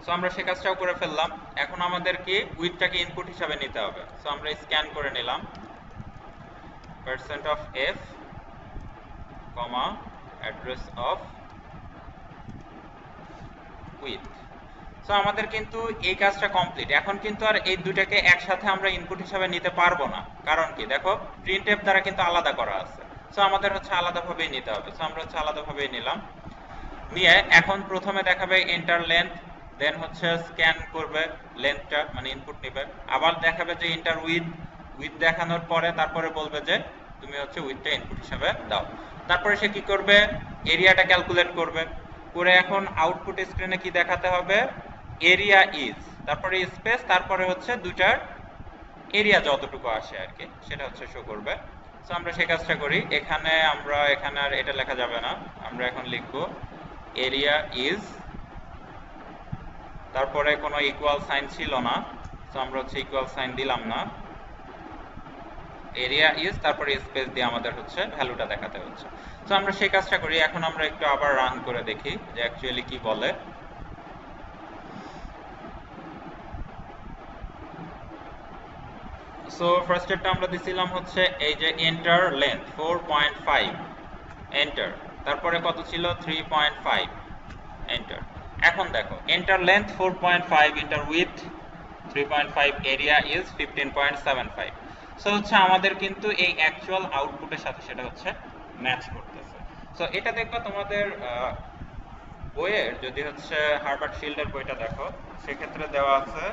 So আমরা সেই কাজটাও করে ফেললাম। এখন আমাদেরকে উইথটাকে ইনপুট হিসাবে নিতে হবে। সো আমরা স্ক্যান করে নিলাম %f, address of width। So আমাদের কিন্তু এই কাজটা কমপ্লিট। এখন কিন্তু আর এই দুটাকে একসাথে আমরা ইনপুট হিসাবে নিতে পারবো না, কারণ কি দেখো প্রিন্টএফ দ্বারা কিন্তু আলাদা করা আছে। সো আমাদের হচ্ছে আলাদাভাবেই নিতে হবে। সো আমরা হচ্ছে আলাদাভাবেই নিলাম, নিয়ে এখন প্রথমে দেখাবে ইন্টার লেন্থ, দেন হচ্ছে স্ক্যান করবে লেন্থটা, মানে ইনপুট নেবে, আবার দেখাবে যে ইন্টার উইথ, উইথ দেখানোর পরে তারপরে বলবে যে তুমি হচ্ছে উইথটা ইনপুট হিসাবে দাও। তারপরে সে কি করবে, এরিয়াটা ক্যালকুলেট করবে, করে এখন আউটপুট স্ক্রিনে কি দেখাতে হবে, এরিয়া ইজ, তারপরে স্পেস, তারপরে হচ্ছে দুইটার এরিয়া যতটুকু আসে আর কি সেটা হচ্ছে শো করবে। সো আমরা সেই কাজটা করি, এখানে আমরা এখানে আর এটা লেখা যাবে না, আমরা এখন লিখবো এরিয়া ইজ, তারপরে কোনো ইকুয়াল সাইন ছিল না, সো আমরা হচ্ছে ইকুয়াল সাইন দিলাম না, এরিয়া ইজ, তারপরে স্পেস দিয়ে আমাদের হচ্ছে ভ্যালুটা দেখাতে হচ্ছে। সো আমরা সেই কাজটা করি। এখন আমরা একটু আবার রান করে দেখি যে অ্যাকচুয়ালি কি বলে। সো ফার্স্টেরটা আমরা দিছিলাম হচ্ছে এই যে এন্টার লেন্থ 4.5, এন্টার, তারপরে কত ছিল 3.5, এন্টার। এখন দেখো enter length 4.5, enter with 3.5, area is 15.75। So হচ্ছে আমাদের কিন্তু এই অ্যাকচুয়াল আউটপুটের সাথে সেটা হচ্ছে ম্যাচ করতেছে। সো এটা দেখবা তোমাদের বইয়ের যদি হচ্ছে হার্বার্ট ফিল্ডের বইটা দেখো, সেক্ষেত্রে দেওয়া আছে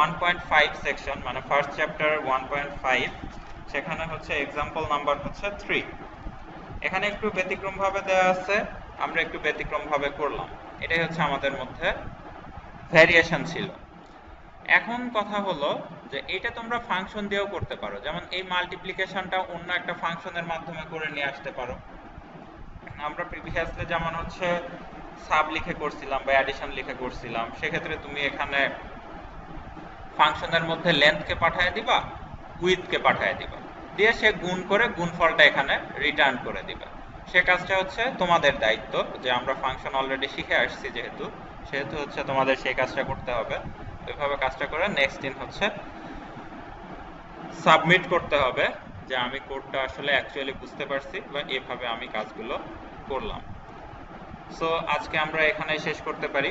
1.5 সেকশন, মানে ফার্স্ট চ্যাপ্টার 1.5, সেখানে হচ্ছে এক্সাম্পল নাম্বার হচ্ছে 3। এখানে একটু ব্যতিক্রম ভাবে দেওয়া আছে, আমরা একটু ব্যতিক্রম ভাবে করলাম, এটাই হচ্ছে আমাদের মধ্যে ভ্যারিয়েশন ছিল। এখন কথা হলো যে এটা তোমরা ফাংশন দিয়েও করতে পারো, যেমন এই মাল্টিপ্লিকেশনটা অন্য একটা ফাংশনের মাধ্যমে করে নিয়ে আসতে পারো। আমরা প্রিভিয়াসলি যেমন হচ্ছে সাব লিখে করছিলাম বা অ্যাডিশন লিখে করছিলাম, সেক্ষেত্রে তুমি এখানে ফাংশনের মধ্যে লেন্থকে পাঠিয়ে দিবা, উইথকে পাঠিয়ে দিবা, দিয়ে সে গুণ করে গুণফলটা এখানে রিটার্ন করে দিবে। সে কাজটা হচ্ছে তোমাদের দায়িত্ব, যে আমরা ফাংশন অলরেডি শিখে আসছি সেহেতু হচ্ছে তোমাদের সেই কাজটা করতে হবে। ওইভাবে কাজটা করে নেক্সট দিন হচ্ছে সাবমিট করতে হবে যে আমি কোডটা আসলে অ্যাকচুয়ালি বুঝতে পারছি বা এভাবে আমি কাজগুলো করলাম। সো আজকে আমরা এখানে শেষ করতে পারি।